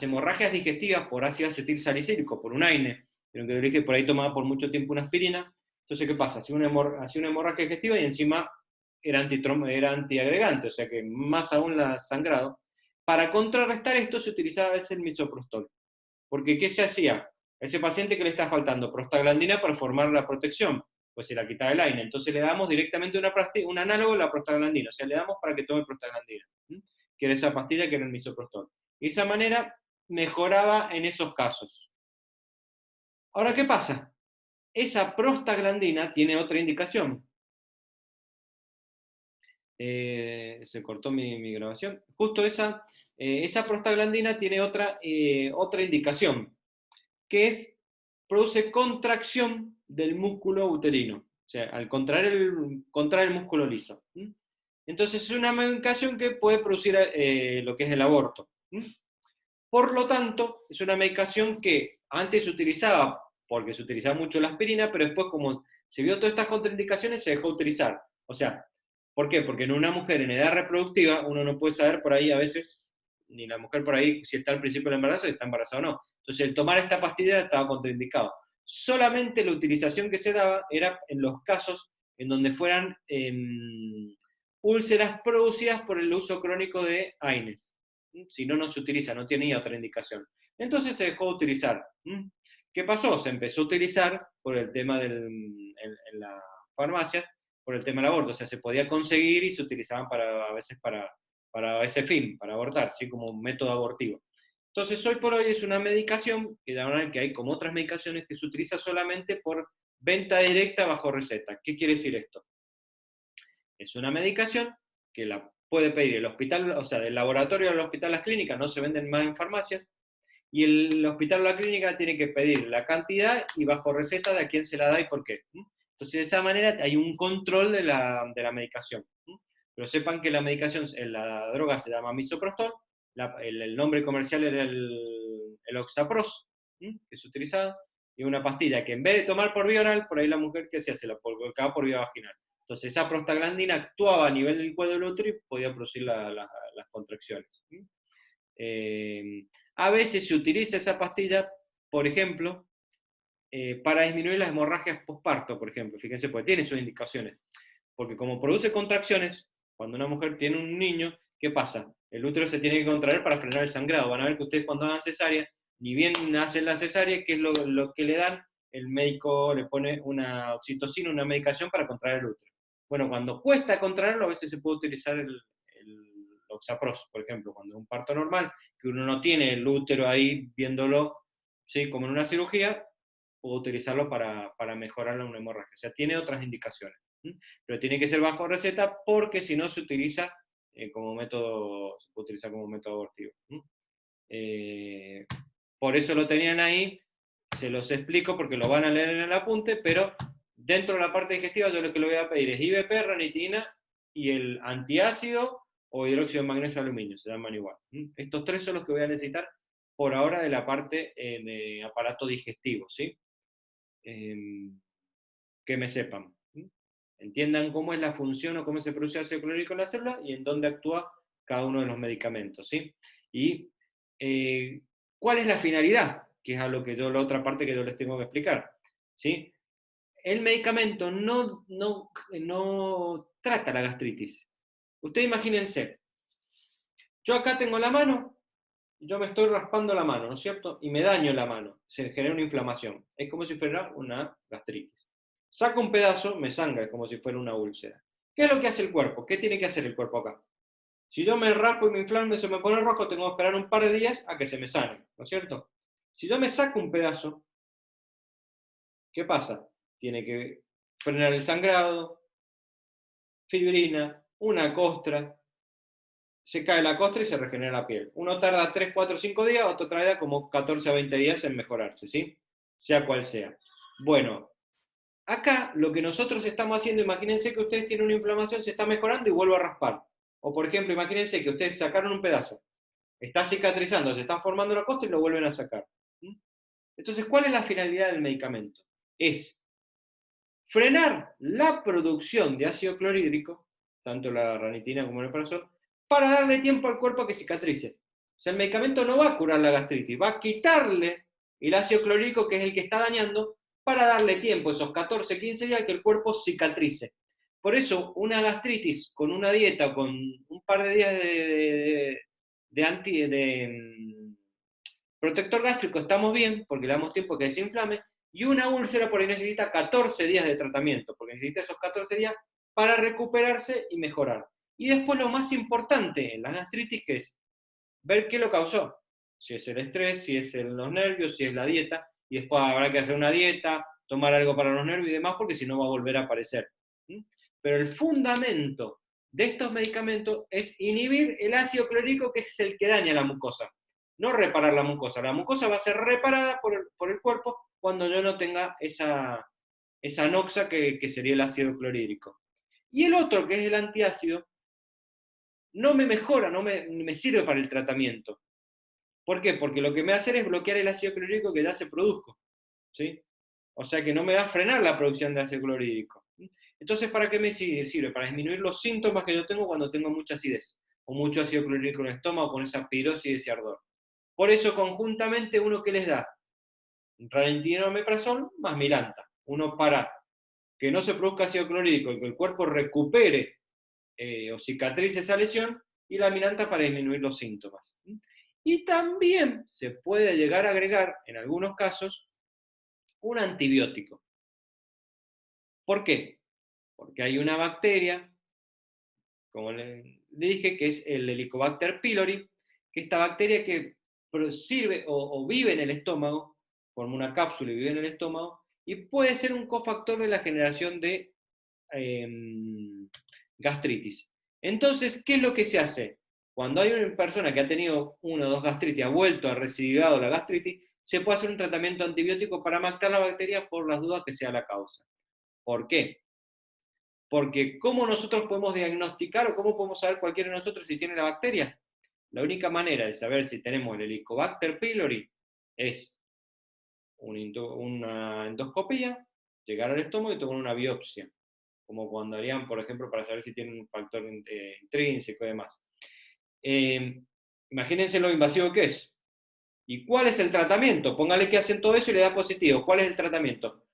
hemorragias digestivas por ácido acetil salicílico, por un AINE, pero que dije por ahí tomaba por mucho tiempo una aspirina, entonces, ¿qué pasa? Hacía una hemorragia digestiva y encima era antiagregante, o sea que más aún la sangrado. Para contrarrestar esto se utilizaba a veces el misoprostol. Porque, ¿qué se hacía? A ese paciente que le está faltando prostaglandina para formar la protección, pues se la quitaba el AINE. Entonces le damos directamente un análogo de la prostaglandina, o sea, le damos para que tome prostaglandina, que era esa pastilla que era el misoprostol. Y de esa manera mejoraba en esos casos. Ahora, ¿qué pasa? Esa prostaglandina tiene otra indicación. Se cortó mi grabación. Justo esa prostaglandina tiene otra indicación, que es, produce contracción del músculo uterino, o sea, al contraer el músculo liso. Entonces es una medicación que puede producir lo que es el aborto. Por lo tanto, es una medicación que antes se utilizaba, porque se utilizaba mucho la aspirina, pero después como se vio todas estas contraindicaciones, se dejó utilizar. O sea, ¿por qué? Porque en una mujer en edad reproductiva, uno no puede saber por ahí a veces, ni la mujer por ahí, si está al principio del embarazo, si está embarazada o no. Entonces, el tomar esta pastilla estaba contraindicado. Solamente la utilización que se daba era en los casos en donde fueran úlceras producidas por el uso crónico de AINES. Si no, no se utiliza, no tenía otra indicación. Entonces se dejó de utilizar. ¿Qué pasó? Se empezó a utilizar por el tema en la farmacia, por el tema del aborto. O sea, se podía conseguir y se utilizaban a veces para ese fin, para abortar, ¿sí? Como un método abortivo. Entonces, hoy por hoy es una medicación que hay como otras medicaciones que se utiliza solamente por venta directa bajo receta. ¿Qué quiere decir esto? Es una medicación que la puede pedir el hospital, o sea, del laboratorio al hospital, las clínicas, no se venden más en farmacias, y el hospital o la clínica tiene que pedir la cantidad y bajo receta de a quién se la da y por qué. Entonces, de esa manera hay un control de la medicación. Pero sepan que la medicación, la droga se llama misoprostol, el nombre comercial era el Oxapros, que se utilizaba, y una pastilla que en vez de tomar por vía oral, por ahí la mujer que se hace, la colocaba por vía vaginal. Entonces esa prostaglandina actuaba a nivel del cuello del útero y podía producir las contracciones. A veces se utiliza esa pastilla, por ejemplo, para disminuir las hemorragias postparto, por ejemplo. Fíjense, porque tiene sus indicaciones. Porque como produce contracciones, cuando una mujer tiene un niño, ¿qué pasa? El útero se tiene que contraer para frenar el sangrado. Van a ver que ustedes cuando hagan cesárea, ni bien hacen la cesárea, ¿qué es lo que le dan? El médico le pone una oxitocina, una medicación para contraer el útero. Bueno, cuando cuesta contraerlo, a veces se puede utilizar el Oxapros, por ejemplo, cuando es un parto normal, que uno no tiene el útero ahí viéndolo, ¿sí? Como en una cirugía, puede utilizarlo para mejorar una hemorragia. O sea, tiene otras indicaciones. Pero tiene que ser bajo receta porque si no se utiliza como método, se puede utilizar como método abortivo. Por eso lo tenían ahí, se los explico porque lo van a leer en el apunte, pero dentro de la parte digestiva yo lo que le voy a pedir es IBP, ranitidina y el antiácido o hidróxido de magnesio aluminio, se llaman igual. Estos tres son los que voy a necesitar por ahora de la parte de aparato digestivo, ¿sí? Que me sepan. Entiendan cómo es la función o cómo se produce ácido clorhídrico en la célula y en dónde actúa cada uno de los medicamentos, ¿sí? Y cuál es la finalidad, que es a lo que yo, la otra parte que yo les tengo que explicar, ¿sí? El medicamento no trata la gastritis. Ustedes imagínense, yo acá tengo la mano, yo me estoy raspando la mano, ¿no es cierto? Y me daño la mano, se genera una inflamación. Es como si fuera una gastritis. Saco un pedazo, me sangra, es como si fuera una úlcera. ¿Qué es lo que hace el cuerpo? ¿Qué tiene que hacer el cuerpo acá? Si yo me raspo y me inflamo y se me pone rojo, tengo que esperar un par de días a que se me sane, ¿no es cierto? Si yo me saco un pedazo, ¿qué pasa? Tiene que frenar el sangrado, fibrina, una costra, se cae la costra y se regenera la piel. Uno tarda 3, 4, 5 días, otro tarda como 14 a 20 días en mejorarse, ¿sí? Sea cual sea. Bueno, acá lo que nosotros estamos haciendo, imagínense que ustedes tienen una inflamación, se está mejorando y vuelvo a raspar. O por ejemplo, imagínense que ustedes sacaron un pedazo, está cicatrizando, se está formando la costra y lo vuelven a sacar. Entonces, ¿cuál es la finalidad del medicamento? Es frenar la producción de ácido clorhídrico, tanto la ranitidina como el omeprazol, para darle tiempo al cuerpo a que cicatrice. O sea, el medicamento no va a curar la gastritis, va a quitarle el ácido clorhídrico, que es el que está dañando, para darle tiempo, esos 14, 15 días, que el cuerpo cicatrice. Por eso, una gastritis con una dieta, con un par de días de protector gástrico, estamos bien, porque le damos tiempo a que desinflame, y una úlcera por ahí necesita 14 días de tratamiento, porque necesita esos 14 días para recuperarse y mejorar. Y después lo más importante en la gastritis, que es ver qué lo causó. Si es el estrés, si es los nervios, si es la dieta, y después habrá que hacer una dieta, tomar algo para los nervios y demás, porque si no va a volver a aparecer. Pero el fundamento de estos medicamentos es inhibir el ácido clorhídrico, que es el que daña la mucosa, no reparar la mucosa. La mucosa va a ser reparada por el cuerpo cuando yo no tenga esa noxa que sería el ácido clorhídrico. Y el otro, que es el antiácido, no me mejora, no me sirve para el tratamiento. ¿Por qué? Porque lo que me va a hacer es bloquear el ácido clorhídrico que ya se produjo, ¿sí? O sea que no me va a frenar la producción de ácido clorhídrico. Entonces, ¿para qué me sirve? Sirve para disminuir los síntomas que yo tengo cuando tengo mucha acidez, o mucho ácido clorhídrico en el estómago, con esa pirosis y ese ardor. Por eso, conjuntamente, uno que les da ranitidina o omeprazol más milanta. Uno para que no se produzca ácido clorhídrico y que el cuerpo recupere o cicatrice esa lesión, y la milanta para disminuir los síntomas. Y también se puede llegar a agregar, en algunos casos, un antibiótico. ¿Por qué? Porque hay una bacteria, como le dije, que es el Helicobacter pylori, que esta bacteria que sirve o vive en el estómago, forma una cápsula y vive en el estómago, y puede ser un cofactor de la generación de gastritis. Entonces, ¿qué es lo que se hace? Cuando hay una persona que ha tenido una o dos gastritis, ha vuelto a recidivado la gastritis, se puede hacer un tratamiento antibiótico para matar la bacteria por las dudas que sea la causa. ¿Por qué? Porque ¿cómo nosotros podemos diagnosticar o cómo podemos saber cualquiera de nosotros si tiene la bacteria? La única manera de saber si tenemos el Helicobacter pylori es una endoscopía, llegar al estómago y tomar una biopsia, como cuando harían, por ejemplo, para saber si tienen un factor intrínseco y demás. Imagínense lo invasivo que es. ¿Y cuál es el tratamiento? Póngale que hacen todo eso y le da positivo. ¿Cuál es el tratamiento?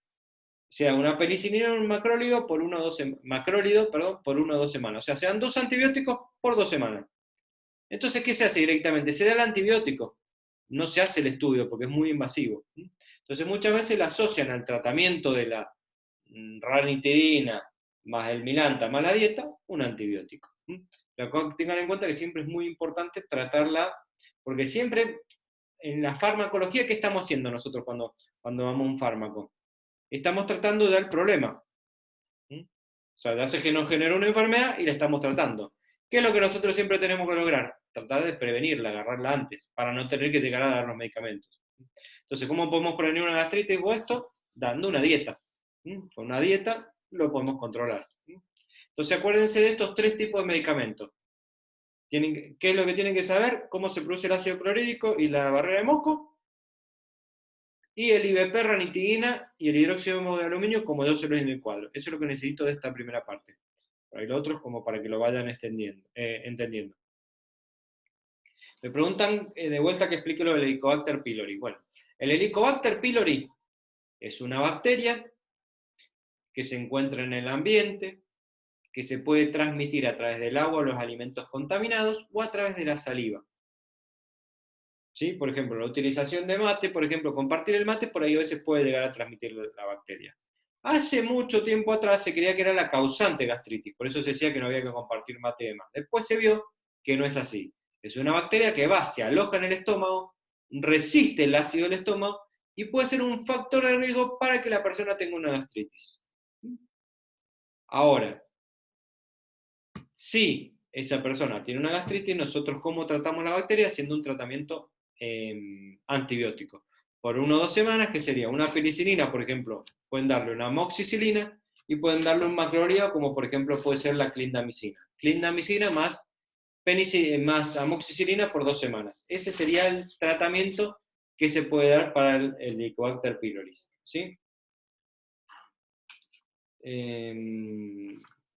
Sea una penicilina o un macrólido por 1 o 2 macrólido, perdón, por 1 o 2 semanas. O sea, sean 2 antibióticos por 2 semanas. Entonces, ¿qué se hace directamente? Se da el antibiótico. No se hace el estudio porque es muy invasivo. Entonces, muchas veces la asocian al tratamiento de la ranitidina más el milanta más la dieta, un antibiótico. Pero tengan en cuenta que siempre es muy importante tratarla, porque siempre en la farmacología, ¿qué estamos haciendo nosotros cuando damos un fármaco? Estamos tratando del problema. O sea, hace que nos genera una enfermedad y la estamos tratando. ¿Qué es lo que nosotros siempre tenemos que lograr? Tratar de prevenirla, agarrarla antes, para no tener que llegar a darnos medicamentos. Entonces, ¿cómo podemos prevenir una gastritis o esto? Dando una dieta. Con una dieta lo podemos controlar. Entonces, acuérdense de estos 3 tipos de medicamentos. ¿Qué es lo que tienen que saber? Cómo se produce el ácido clorhídrico y la barrera de moco, y el IBP, ranitidina y el hidróxido de aluminio como yo se los en el cuadro. Eso es lo que necesito de esta primera parte. Hay lo otro como para que lo vayan entendiendo. Me preguntan de vuelta que explique lo del Helicobacter pylori. Bueno, el Helicobacter pylori es una bacteria que se encuentra en el ambiente, que se puede transmitir a través del agua o los alimentos contaminados o a través de la saliva. ¿Sí? Por ejemplo, la utilización de mate, por ejemplo, compartir el mate, por ahí a veces puede llegar a transmitir la bacteria. Hace mucho tiempo atrás se creía que era la causante gastritis, por eso se decía que no había que compartir mate y demás. Después se vio que no es así. Es una bacteria que va, se aloja en el estómago, resiste el ácido del estómago y puede ser un factor de riesgo para que la persona tenga una gastritis. Ahora, si esa persona tiene una gastritis, nosotros cómo tratamos la bacteria haciendo un tratamiento antibiótico. Por 1 o 2 semanas, que sería una penicilina, por ejemplo, pueden darle una amoxicilina y pueden darle un macrolida, como por ejemplo puede ser la clindamicina. Clindamicina más amoxicilina por 2 semanas. Ese sería el tratamiento que se puede dar para el Helicobacter pylori. ¿Sí?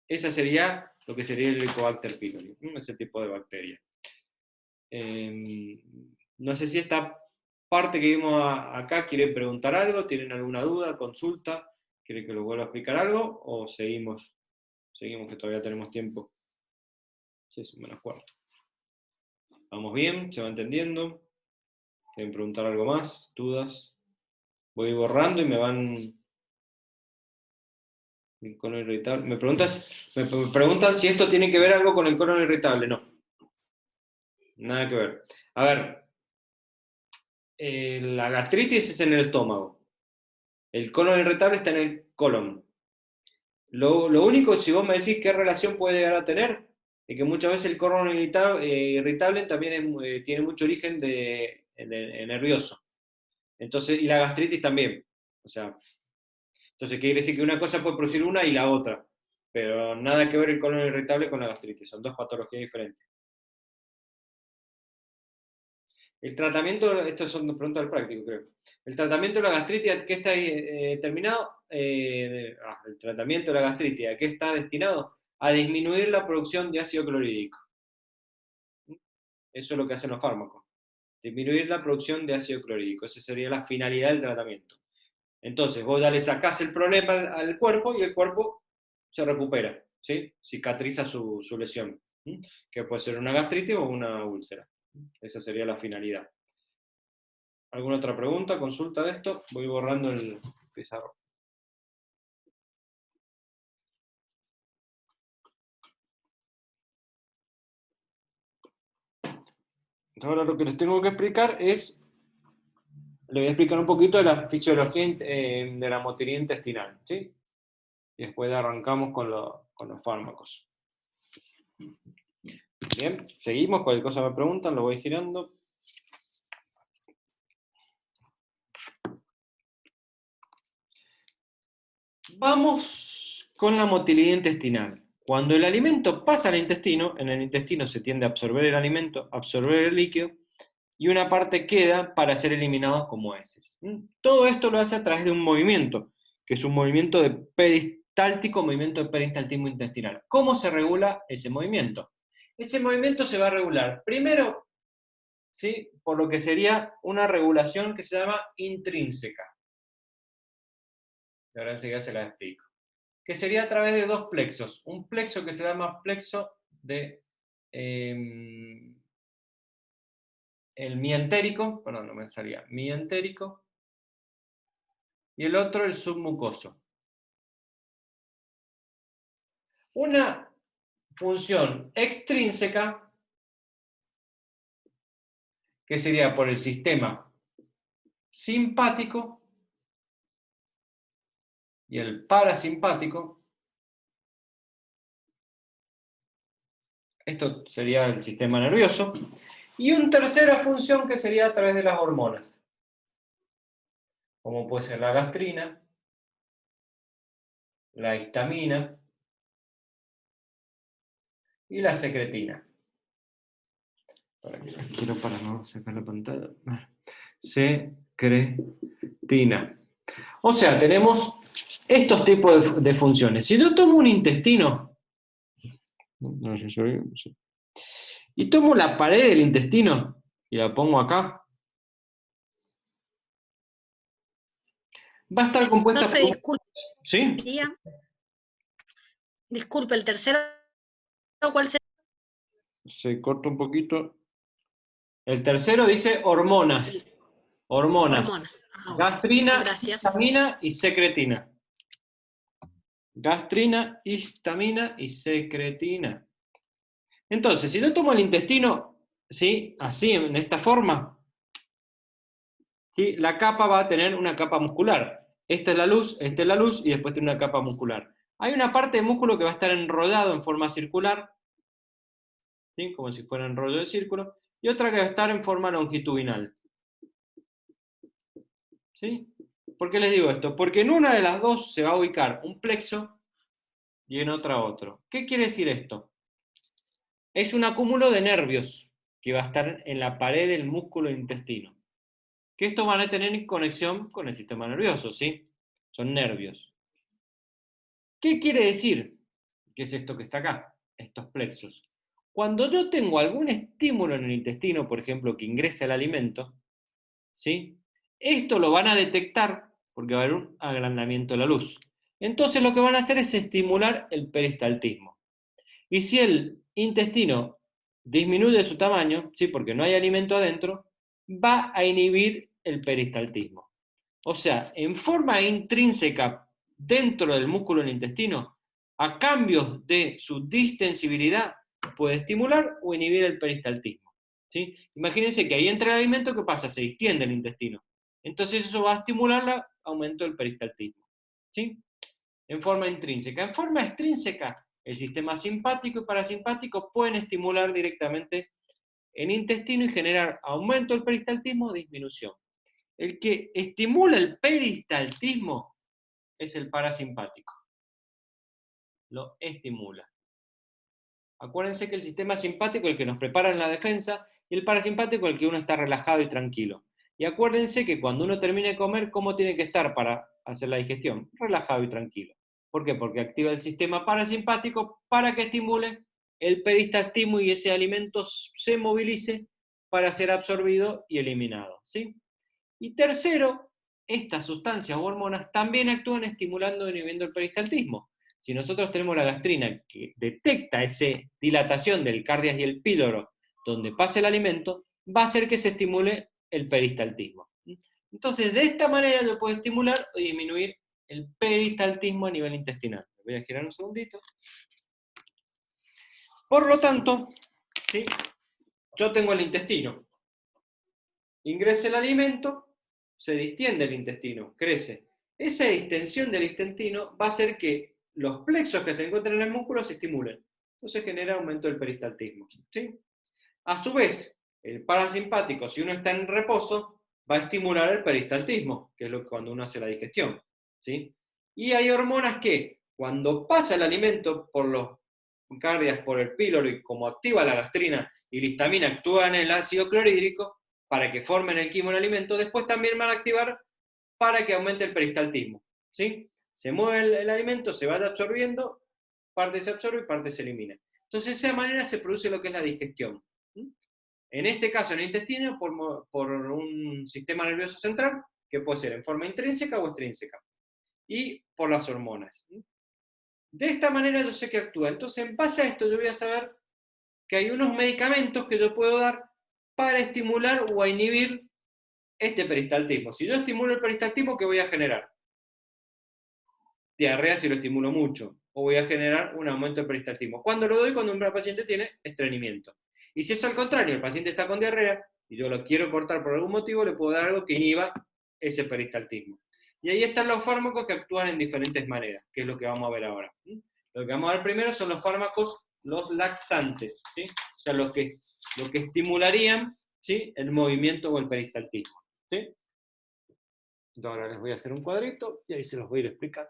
Esa sería lo que sería el Helicobacter pylori, ese tipo de bacteria. No sé si esta parte que vimos acá quieren preguntar algo, tienen alguna duda, consulta, quieren que lo vuelva a explicar algo, o seguimos que todavía tenemos tiempo. 6 menos cuarto. ¿Vamos bien? ¿Se va entendiendo? ¿Quieren preguntar algo más? ¿Dudas? Voy borrando y me van... El colon irritable. Me preguntan si esto tiene que ver algo con el colon irritable. No. Nada que ver. A ver, la gastritis es en el estómago. El colon irritable está en el colon. Lo único, si vos me decís qué relación puede llegar a tener, es que muchas veces el colon irritable también tiene mucho origen de nervioso. Entonces, y la gastritis también. O sea, entonces quiere decir que una cosa puede producir una y la otra. Pero nada que ver el colon irritable con la gastritis. Son dos patologías diferentes. El tratamiento, esto son preguntas del práctico, creo. El tratamiento de la gastritis, ¿a qué está terminado? El tratamiento de la gastritis, ¿a qué está destinado? A disminuir la producción de ácido clorhídrico. Eso es lo que hacen los fármacos. Disminuir la producción de ácido clorhídrico. Esa sería la finalidad del tratamiento. Entonces, vos ya le sacás el problema al cuerpo y el cuerpo se recupera, ¿sí? Cicatriza su lesión, que puede ser una gastritis o una úlcera. Esa sería la finalidad. ¿Alguna otra pregunta, consulta de esto? Voy borrando el pizarro. Ahora lo que les tengo que explicar es, les voy a explicar un poquito de la fisiología de la motilidad intestinal, ¿sí? Y después arrancamos con los fármacos. Bien, seguimos, cualquier cosa me preguntan, lo voy girando. Vamos con la motilidad intestinal. Cuando el alimento pasa al intestino, en el intestino se tiende a absorber el alimento, absorber el líquido, y una parte queda para ser eliminados como heces. Todo esto lo hace a través de un movimiento, que es un movimiento de peristáltico, movimiento de peristaltismo intestinal. ¿Cómo se regula ese movimiento? Ese movimiento se va a regular primero, ¿sí?, por lo que sería una regulación que se llama intrínseca. Ahora enseguida se la explico. Que sería a través de dos plexos. Un plexo que se llama plexo de el mientérico, perdón, no me salía, mientérico, y el otro el submucoso. Una función extrínseca, que sería por el sistema simpático y el parasimpático. Esto sería el sistema nervioso. Y una tercera función que sería a través de las hormonas, como puede ser la gastrina, la histamina y la secretina. Quiero para no sacar la pantalla. Secretina. O sea, tenemos estos tipos de funciones. Si yo tomo un intestino, y tomo la pared del intestino y la pongo acá, va a estar compuesta Profe, por... disculpe, ¿Sí? disculpe, el tercero, ¿cuál sería? Se corta un poquito. El tercero dice hormonas. Hormonas. Hormonas. Ah, bueno. Gastrina, Gracias. histamina y secretina. Gastrina, histamina y secretina. Entonces, si yo tomo el intestino, ¿sí? Así, en esta forma, ¿sí? La capa va a tener una capa muscular. Esta es la luz y después tiene una capa muscular. Hay una parte de músculo que va a estar enrollado en forma circular, ¿sí? Como si fuera un rollo de círculo, y otra que va a estar en forma longitudinal. ¿Sí? ¿Por qué les digo esto? Porque en una de las dos se va a ubicar un plexo y en otra otro. ¿Qué quiere decir esto? Es un acúmulo de nervios que va a estar en la pared del músculo intestino. Que estos van a tener conexión con el sistema nervioso, ¿sí? Son nervios. ¿Qué quiere decir? ¿Qué es esto que está acá? Estos plexos. Cuando yo tengo algún estímulo en el intestino, por ejemplo, que ingrese al alimento, ¿sí? Esto lo van a detectar porque va a haber un agrandamiento de la luz. Entonces lo que van a hacer es estimular el peristaltismo. Y si el intestino disminuye su tamaño, ¿sí? Porque no hay alimento adentro, va a inhibir el peristaltismo. O sea, en forma intrínseca dentro del músculo del intestino, a cambios de su distensibilidad, puede estimular o inhibir el peristaltismo. ¿Sí? Imagínense que ahí entra el alimento, ¿qué pasa? Se distiende el intestino. Entonces eso va a estimular el aumento del peristaltismo. ¿Sí? En forma intrínseca. En forma extrínseca, el sistema simpático y parasimpático pueden estimular directamente el intestino y generar aumento del peristaltismo o disminución. El que estimula el peristaltismo es el parasimpático. Lo estimula. Acuérdense que el sistema simpático es el que nos prepara en la defensa y el parasimpático es el que uno está relajado y tranquilo. Y acuérdense que cuando uno termine de comer, ¿cómo tiene que estar para hacer la digestión? Relajado y tranquilo. ¿Por qué? Porque activa el sistema parasimpático para que estimule el peristaltismo y ese alimento se movilice para ser absorbido y eliminado. ¿Sí? Y tercero, estas sustancias o hormonas también actúan estimulando e inhibiendo el peristaltismo. Si nosotros tenemos la gastrina que detecta esa dilatación del cardias y el píloro donde pasa el alimento, va a hacer que se estimule el peristaltismo. Entonces, de esta manera yo puedo estimular o disminuir el peristaltismo a nivel intestinal. Voy a girar un segundito. Por lo tanto, ¿sí? Yo tengo el intestino. Ingresa el alimento, se distiende el intestino, crece. Esa distensión del intestino va a hacer que los plexos que se encuentran en el músculo se estimulen. Entonces genera aumento del peristaltismo. ¿Sí? A su vez, el parasimpático, si uno está en reposo, va a estimular el peristaltismo, que es lo que cuando uno hace la digestión. ¿Sí? Y hay hormonas que, cuando pasa el alimento por los cardias, por el píloro, y como activa la gastrina y la histamina actúan en el ácido clorhídrico, para que formen el quimo en el alimento, después también van a activar para que aumente el peristaltismo. ¿Sí? Se mueve el alimento, se va absorbiendo, parte se absorbe y parte se elimina. Entonces, de esa manera se produce lo que es la digestión. En este caso, en el intestino, por un sistema nervioso central, que puede ser en forma intrínseca o extrínseca, y por las hormonas. De esta manera yo sé que actúa. Entonces, en base a esto, yo voy a saber que hay unos medicamentos que yo puedo dar para estimular o a inhibir este peristaltismo. Si yo estimulo el peristaltismo, ¿qué voy a generar? Diarrea si lo estimulo mucho, o voy a generar un aumento del peristaltismo. ¿Cuándo lo doy? Cuando un paciente tiene estreñimiento. Y si es al contrario, el paciente está con diarrea y yo lo quiero cortar por algún motivo, le puedo dar algo que inhiba ese peristaltismo. Y ahí están los fármacos que actúan en diferentes maneras, que es lo que vamos a ver ahora. Lo que vamos a ver primero son los fármacos, los laxantes, ¿sí? O sea, los que estimularían, ¿sí?, el movimiento o el peristaltismo. ¿Sí? Entonces ahora les voy a hacer un cuadrito y ahí se los voy a ir explicando.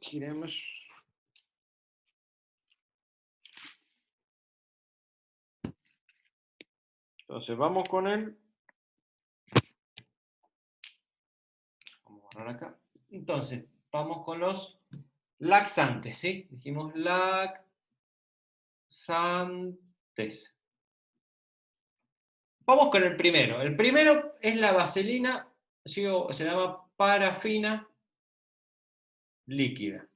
Giremos. Entonces vamos con él. Vamos a borrar acá. Entonces, vamos con los laxantes, ¿sí? Dijimos laxantes. Vamos con el primero. El primero es la vaselina, ¿sí? Se llama parafina líquida.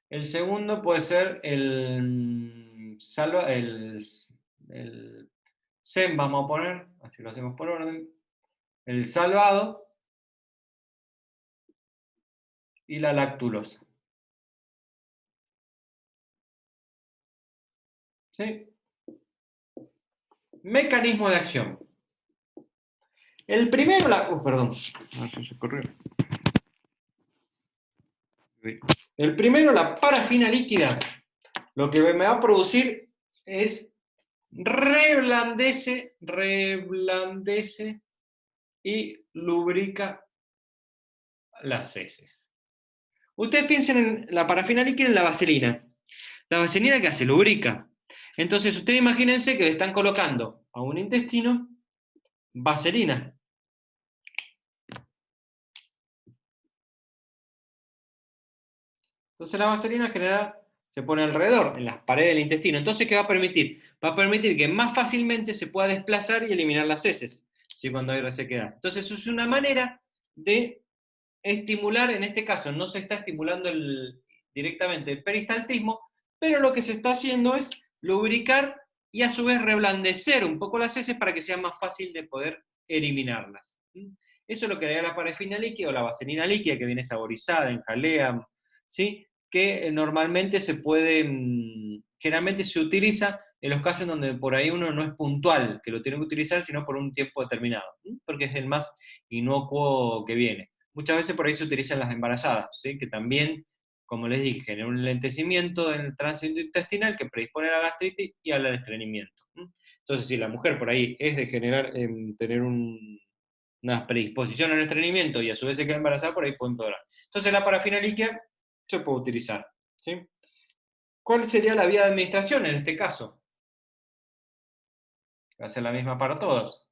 El segundo puede ser el SEM, vamos a poner, así lo hacemos por orden. El salvado y la lactulosa. ¿Sí? Mecanismo de acción. El primero, perdón. Se corrió. El primero, la parafina líquida, lo que me va a producir es reblandece y lubrica las heces. Ustedes piensen en la parafina líquida en la vaselina. La vaselina, ¿qué hace? Lubrica. Entonces, ustedes imagínense que le están colocando a un intestino vaselina. Entonces la vaselina en general se pone alrededor, en las paredes del intestino. Entonces, ¿qué va a permitir? Va a permitir que más fácilmente se pueda desplazar y eliminar las heces, ¿sí? Cuando hay resequedad. Entonces, eso es una manera de estimular, en este caso no se está estimulando directamente el peristaltismo, pero lo que se está haciendo es lubricar y a su vez reblandecer un poco las heces para que sea más fácil de poder eliminarlas. Eso es lo que haría la parafina líquida o la vaselina líquida, que viene saborizada en jalea, ¿sí? Que normalmente se puede, generalmente se utiliza en los casos en donde por ahí uno no es puntual, que lo tiene que utilizar, sino por un tiempo determinado, porque es el más inocuo que viene. Muchas veces por ahí se utilizan las embarazadas, ¿sí? Que también, como les dije, genera un enlentecimiento en el tránsito intestinal que predispone a la gastritis y al estreñimiento. Entonces, si la mujer por ahí es de generar, tener una predisposición al estreñimiento y a su vez se queda embarazada, por ahí puede empeorar. Entonces, la parafina líquida se puede utilizar, ¿sí? ¿Cuál sería la vía de administración en este caso? Va a ser la misma para todas.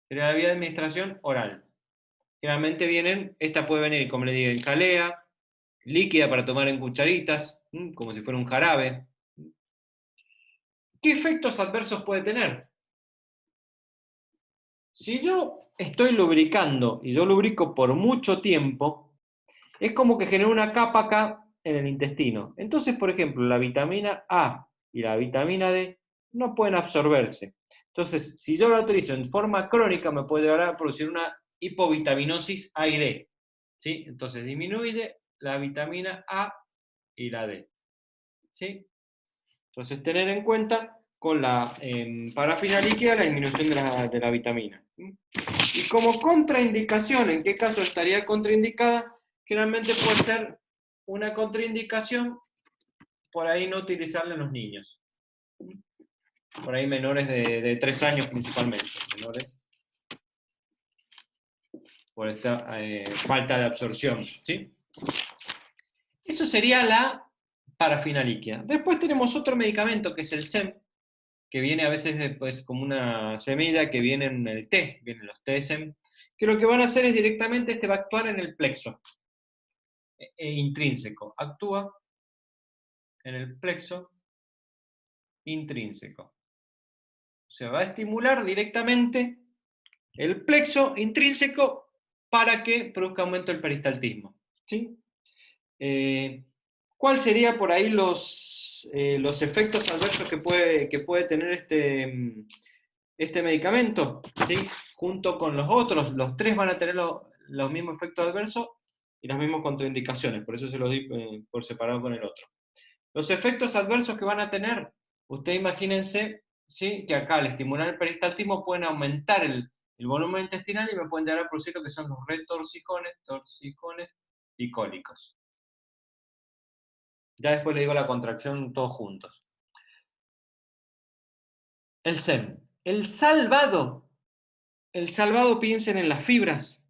Sería la vía de administración oral. Generalmente esta puede venir, como le digo, en jalea, líquida para tomar en cucharitas, como si fuera un jarabe. ¿Qué efectos adversos puede tener? Si yo estoy lubricando y yo lubrico por mucho tiempo, es como que genera una capa acá en el intestino. Entonces, por ejemplo, la vitamina A y la vitamina D no pueden absorberse. Entonces, si yo la utilizo en forma crónica, me puede llevar a producir una hipovitaminosis A y D. ¿Sí? Entonces, disminuye la vitamina A y la D. ¿Sí? Entonces, tener en cuenta con la parafina líquida la disminución de la vitamina. Y como contraindicación, ¿en qué caso estaría contraindicada? Generalmente puede ser una contraindicación por ahí no utilizarla en los niños. Por ahí menores de 3 años principalmente. Menores por esta falta de absorción. ¿Sí? Eso sería la parafina líquida. Después tenemos otro medicamento que es el SEM, que viene a veces pues, como una semilla que viene en el té, vienen los TSM, que lo que van a hacer es directamente, va a actuar en el plexo intrínseco, actúa en el plexo intrínseco. O sea, va a estimular directamente el plexo intrínseco para que produzca aumento del peristaltismo. ¿Sí? ¿Cuál sería por ahí los efectos adversos que puede tener este medicamento? ¿Sí? Junto con los otros, los tres van a tener los mismos efectos adversos y las mismas contraindicaciones, por eso se los di por separado con el otro. Los efectos adversos que van a tener, ustedes imagínense, ¿sí? Que acá al estimular el peristaltismo pueden aumentar el volumen intestinal y me pueden llegar a producir lo que son los retorcijones, torcijones y cólicos. Ya después le digo la contracción todos juntos. El SEM. El salvado, piensen en las fibras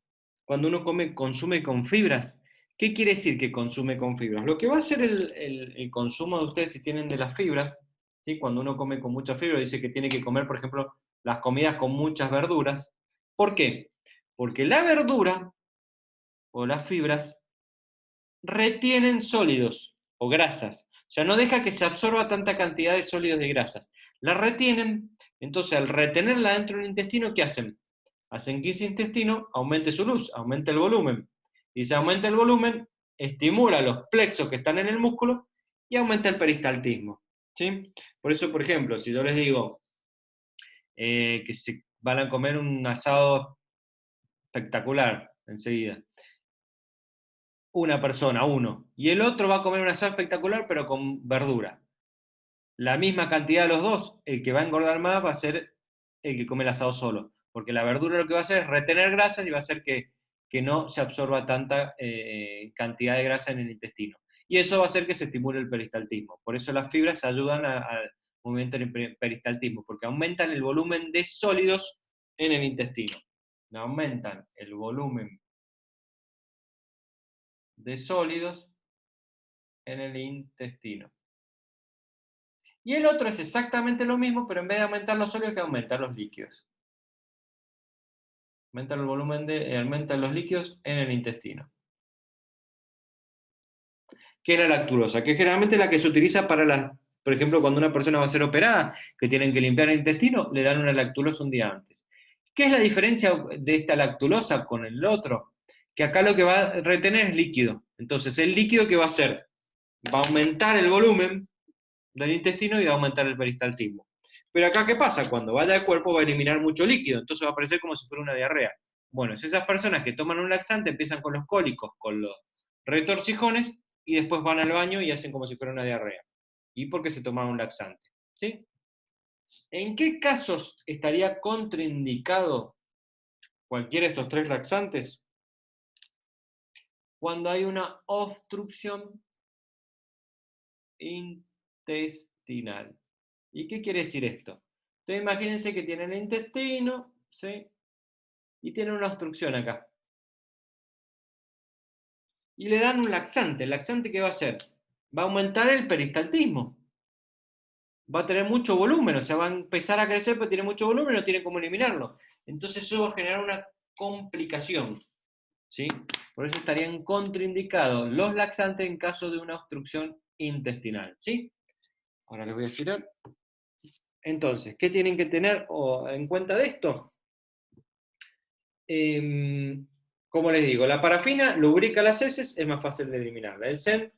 cuando uno consume con fibras. ¿Qué quiere decir que consume con fibras? Lo que va a ser el consumo de ustedes si tienen de las fibras, ¿sí? Cuando uno come con mucha fibra, dice que tiene que comer, por ejemplo, las comidas con muchas verduras. ¿Por qué? Porque la verdura o las fibras retienen sólidos o grasas. O sea, no deja que se absorba tanta cantidad de sólidos y grasas. La retienen, entonces al retenerla dentro del intestino, ¿qué hacen? Hacen que ese intestino aumente su luz, aumente el volumen. Y si aumenta el volumen, estimula los plexos que están en el músculo y aumenta el peristaltismo. ¿Sí? Por eso, por ejemplo, si yo les digo que se van a comer un asado espectacular enseguida, una persona, uno, y el otro va a comer un asado espectacular pero con verdura. La misma cantidad de los dos, el que va a engordar más va a ser el que come el asado solo, porque la verdura lo que va a hacer es retener grasas y va a hacer que no se absorba tanta cantidad de grasa en el intestino. Y eso va a hacer que se estimule el peristaltismo. Por eso las fibras ayudan al movimiento del peristaltismo, porque aumentan el volumen de sólidos en el intestino. Aumentan el volumen de sólidos en el intestino. Y el otro es exactamente lo mismo, pero en vez de aumentar los sólidos, que aumentar los líquidos. Aumenta el volumen aumenta los líquidos en el intestino. ¿Qué es la lactulosa? Que es generalmente la que se utiliza para por ejemplo, cuando una persona va a ser operada, que tienen que limpiar el intestino, le dan una lactulosa un día antes. ¿Qué es la diferencia de esta lactulosa con el otro? Que acá lo que va a retener es líquido. Entonces, el líquido que va a hacer, va a aumentar el volumen del intestino y va a aumentar el peristaltismo. Pero acá, ¿qué pasa? Cuando vaya al cuerpo va a eliminar mucho líquido, entonces va a parecer como si fuera una diarrea. Bueno, si esas personas que toman un laxante empiezan con los cólicos, con los retorcijones, y después van al baño y hacen como si fuera una diarrea. Y porque se tomaron un laxante. ¿Sí? ¿En qué casos estaría contraindicado cualquiera de estos tres laxantes? Cuando hay una obstrucción intestinal. ¿Y qué quiere decir esto? Entonces imagínense que tienen el intestino, ¿sí? Y tienen una obstrucción acá. Y le dan un laxante. ¿El laxante qué va a hacer? Va a aumentar el peristaltismo. Va a tener mucho volumen, o sea, va a empezar a crecer, pero tiene mucho volumen y no tiene cómo eliminarlo. Entonces eso va a generar una complicación. ¿Sí? Por eso estarían contraindicados los laxantes en caso de una obstrucción intestinal. ¿Sí? Ahora les voy a estirar. Entonces, ¿qué tienen que tener en cuenta de esto? Como les digo, la parafina lubrica las heces, es más fácil de eliminarla. El SEN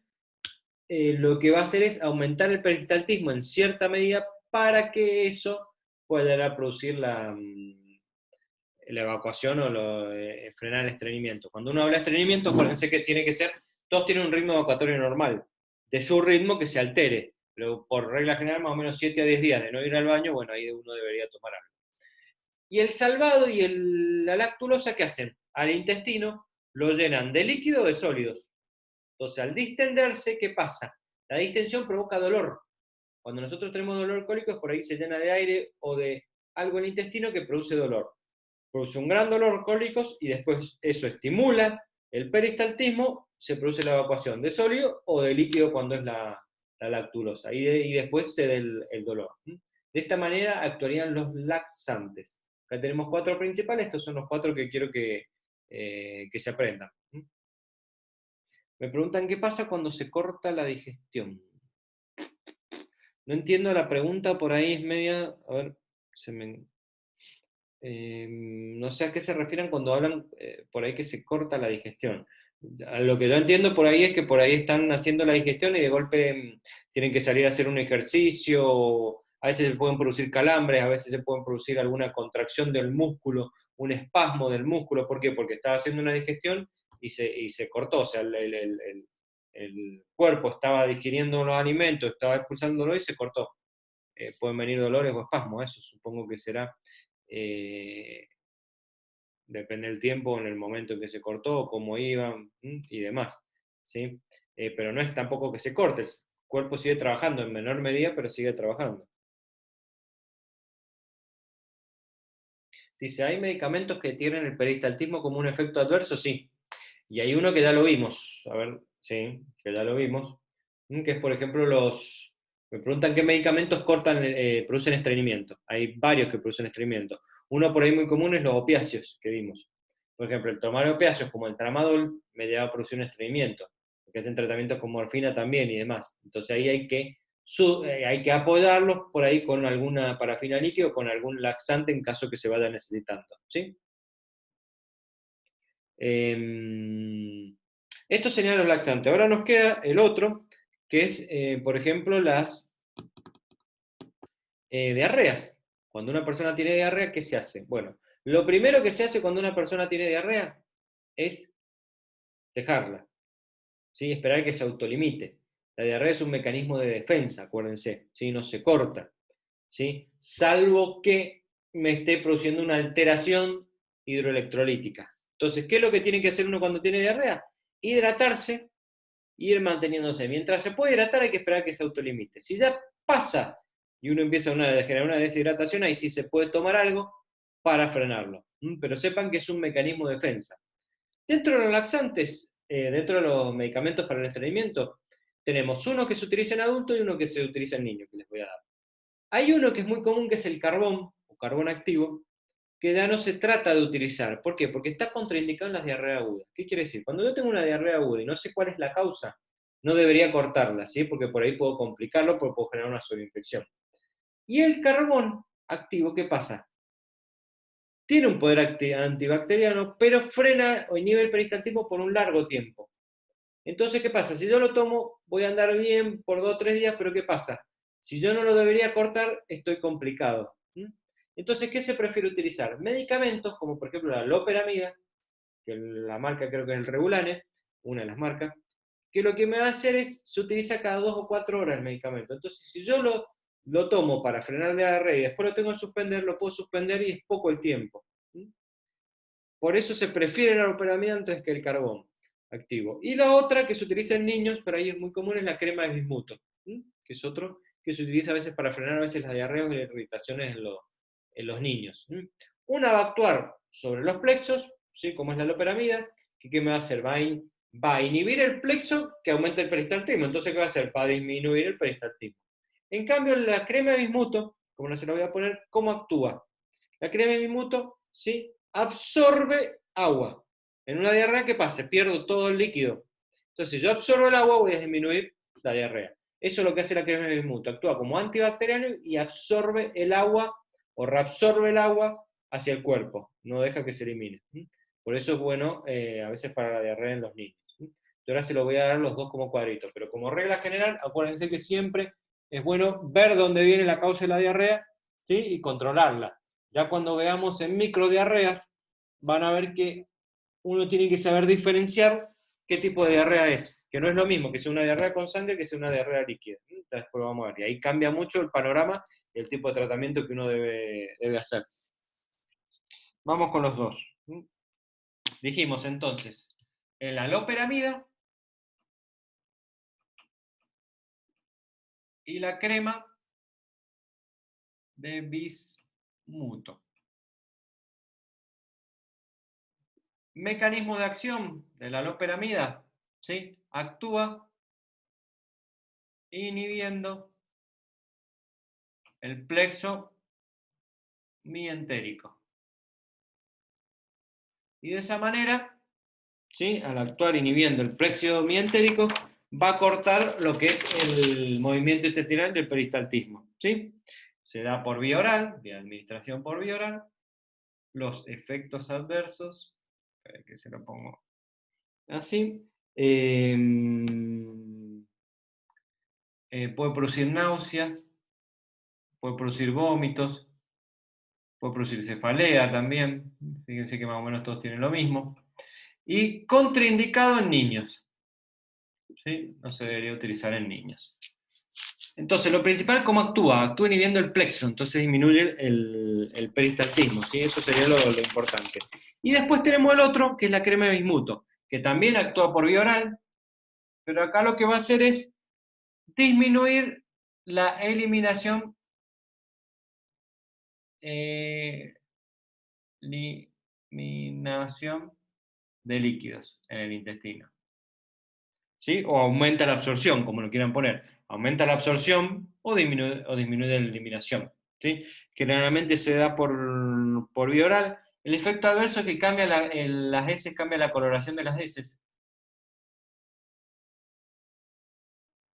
lo que va a hacer es aumentar el peristaltismo en cierta medida para que eso pueda producir la evacuación o frenar el estreñimiento. Cuando uno habla de estreñimiento, acuérdense que tiene que ser, todos tienen un ritmo evacuatorio normal, de su ritmo que se altere, pero por regla general más o menos 7 a 10 días de no ir al baño, bueno, ahí uno debería tomar algo. Y el salvado y la lactulosa, ¿qué hacen? Al intestino lo llenan de líquido o de sólidos. Entonces, al distenderse, ¿qué pasa? La distensión provoca dolor. Cuando nosotros tenemos dolor cólico, es por ahí se llena de aire o de algo en el intestino que produce dolor. Produce un gran dolor cólicos y después eso estimula el peristaltismo, se produce la evacuación de sólido o de líquido cuando es la lactulosa. Y después se da el dolor. De esta manera actuarían los laxantes. Acá tenemos 4 principales, estos son los 4 que quiero que se aprendan. Me preguntan qué pasa cuando se corta la digestión. No entiendo la pregunta, por ahí es media. A ver, no sé a qué se refieren cuando hablan por ahí que se corta la digestión. A lo que yo entiendo por ahí es que por ahí están haciendo la digestión y de golpe tienen que salir a hacer un ejercicio, a veces se pueden producir calambres, a veces se pueden producir alguna contracción del músculo, un espasmo del músculo. ¿Por qué? Porque estaba haciendo una digestión y se cortó, o sea, el cuerpo estaba digiriendo los alimentos, estaba expulsándolo y se cortó. Pueden venir dolores o espasmos, eso supongo que será, depende del tiempo, en el momento en que se cortó, cómo iban y demás, ¿sí? Pero no es tampoco que se corte, el cuerpo sigue trabajando en menor medida, pero sigue trabajando. Dice, ¿hay medicamentos que tienen el peristaltismo como un efecto adverso? Sí. Y hay uno que ya lo vimos, a ver, sí, que ya lo vimos, que es, por ejemplo, me preguntan qué medicamentos producen estreñimiento. Hay varios que producen estreñimiento. Uno por ahí muy común es los opiáceos, que vimos. Por ejemplo, el tomar opiáceos como el tramadol me lleva a producir un estreñimiento, porque hacen tratamientos con morfina también y demás. Entonces ahí hay que apoyarlos por ahí con alguna parafina líquida o con algún laxante en caso que se vaya necesitando, ¿sí? Esto sería los laxantes. Ahora nos queda el otro, que es, por ejemplo, las diarreas. Cuando una persona tiene diarrea, ¿qué se hace? Bueno, lo primero que se hace cuando una persona tiene diarrea es dejarla, ¿sí? Esperar que se autolimite. La diarrea es un mecanismo de defensa, acuérdense, ¿sí? No se corta, ¿sí? Salvo que me esté produciendo una alteración hidroelectrolítica. Entonces, ¿qué es lo que tiene que hacer uno cuando tiene diarrea? Hidratarse y ir manteniéndose. Mientras se puede hidratar hay que esperar que se autolimite. Si ya pasa y uno empieza a generar una deshidratación, ahí sí se puede tomar algo para frenarlo. Pero sepan que es un mecanismo de defensa. Dentro de los laxantes, dentro de los medicamentos para el estreñimiento, tenemos uno que se utiliza en adultos y uno que se utiliza en niños, que les voy a dar. Hay uno que es muy común, que es el carbón, o carbón activo, que ya no se trata de utilizar. ¿Por qué? Porque está contraindicado en las diarreas agudas. ¿Qué quiere decir? Cuando yo tengo una diarrea aguda y no sé cuál es la causa, no debería cortarla, ¿sí? Porque por ahí puedo complicarlo, porque puedo generar una sobreinfección. Y el carbón activo, ¿qué pasa? Tiene un poder antibacteriano, pero frena o inhibe el peristaltismo por un largo tiempo. Entonces, ¿qué pasa? Si yo lo tomo, voy a andar bien por 2 o 3 días, pero ¿qué pasa? Si yo no lo debería cortar, estoy complicado. Entonces, ¿qué se prefiere utilizar? Medicamentos, como por ejemplo la loperamida, que la marca creo que es el Regulane, una de las marcas, que lo que me va a hacer es, se utiliza cada 2 o 4 horas el medicamento. Entonces, si yo lo tomo para frenar la diarrea y después lo tengo que suspender, lo puedo suspender y es poco el tiempo. Por eso se prefiere la loperamida antes que el carbón activo. Y la otra que se utiliza en niños, pero ahí es muy común, es la crema de bismuto, que es otro que se utiliza a veces para frenar a veces las diarreas y las irritaciones en los niños. Una va a actuar sobre los plexos, ¿sí? Como es la loperamida, que ¿qué me va a hacer? Va a inhibir el plexo que aumenta el peristaltismo. Entonces, ¿qué va a hacer? Va a disminuir el peristaltismo. En cambio, la crema de bismuto, como no se lo voy a poner, ¿cómo actúa? La crema de bismuto, ¿sí? Absorbe agua. En una diarrea, ¿qué pasa? Pierdo todo el líquido. Entonces, si yo absorbo el agua, voy a disminuir la diarrea. Eso es lo que hace la crema de bismuto. Actúa como antibacteriano y absorbe el agua o reabsorbe el agua hacia el cuerpo. No deja que se elimine. Por eso es bueno a veces para la diarrea en los niños. Yo ahora se lo voy a dar los dos como cuadritos. Pero como regla general, acuérdense que siempre es bueno ver dónde viene la causa de la diarrea, ¿sí? Y controlarla. Ya cuando veamos en microdiarreas, van a ver que uno tiene que saber diferenciar qué tipo de diarrea es, que no es lo mismo que sea una diarrea con sangre que sea una diarrea líquida. Después vamos a ver, y ahí cambia mucho el panorama y el tipo de tratamiento que uno debe hacer. Vamos con los dos. Dijimos entonces, en la loperamida y la crema de bismuto. Mecanismo de acción de la loperamida, ¿sí? Actúa inhibiendo el plexo mientérico. Y de esa manera, ¿sí? Al actuar inhibiendo el plexo mientérico, va a cortar lo que es el movimiento intestinal del peristaltismo, ¿sí? Se da por vía oral, vía administración por vía oral. Los efectos adversos, que se lo pongo así, puede producir náuseas, puede producir vómitos, puede producir cefalea también, fíjense que más o menos todos tienen lo mismo, y contraindicado en niños, ¿sí? No se debería utilizar en niños. Entonces, lo principal, ¿cómo actúa? Actúa inhibiendo el plexo, entonces disminuye el peristaltismo, ¿sí? Eso sería lo importante. Y después tenemos el otro, que es la crema de bismuto, que también actúa por vía oral, pero acá lo que va a hacer es disminuir la eliminación eliminación de líquidos en el intestino. ¿Sí? O aumenta la absorción, como lo quieran poner. Aumenta la absorción o disminuye la eliminación. ¿Sí? Generalmente se da por vía oral. El efecto adverso es que cambia las heces, cambia la coloración de las heces.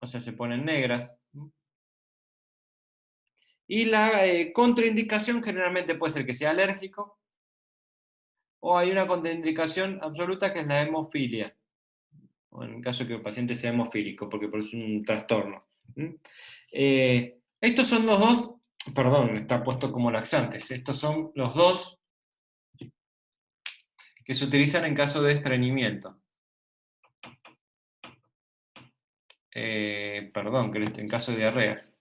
O sea, se ponen negras. Y la contraindicación generalmente puede ser que sea alérgico, o hay una contraindicación absoluta que es la hemofilia, o en el caso que el paciente sea hemofílico, porque es un trastorno. Estos son los dos, perdón, está puesto como laxantes, estos son los dos que se utilizan en caso de estreñimiento. Perdón, que en caso de diarreas.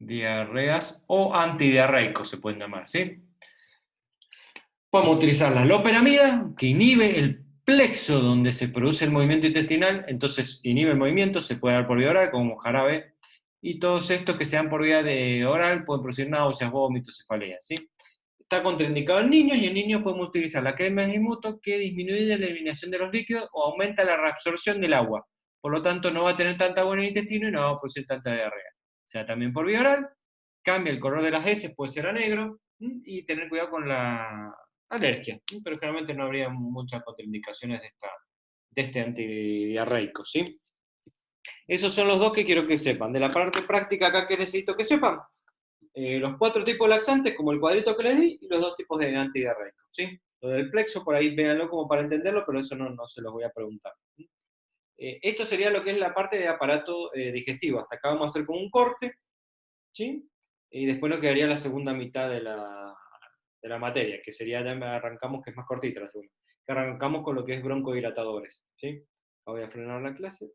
Diarreas o antidiarreicos se pueden llamar, ¿sí? Podemos utilizar la loperamida, que inhibe el plexo donde se produce el movimiento intestinal, entonces inhibe el movimiento, se puede dar por vía oral como jarabe, y todos estos que sean por vía de oral pueden producir náuseas, vómitos, cefaleas, ¿sí? Está contraindicado en niños, y en niños podemos utilizar la crema de Himuto, que disminuye la eliminación de los líquidos o aumenta la reabsorción del agua. Por lo tanto, no va a tener tanta agua en el intestino y no va a producir tanta diarrea. O sea, también por vía oral, cambia el color de las heces, puede ser a negro, y tener cuidado con la alergia, pero generalmente no habría muchas contraindicaciones de este antidiarreico, ¿sí? Esos son los dos que quiero que sepan. De la parte práctica acá que necesito que sepan, los 4 tipos de laxantes, como el cuadrito que les di, y los 2 tipos de antidiarreicos, ¿sí? Lo del plexo, por ahí véanlo como para entenderlo, pero eso no se los voy a preguntar. Esto sería lo que es la parte de aparato digestivo. Hasta acá vamos a hacer como un corte, ¿sí? Y después nos quedaría la segunda mitad de la materia, que sería, ya arrancamos, que es más cortita la segunda, que arrancamos con lo que es broncodilatadores, ¿sí? Voy a frenar la clase.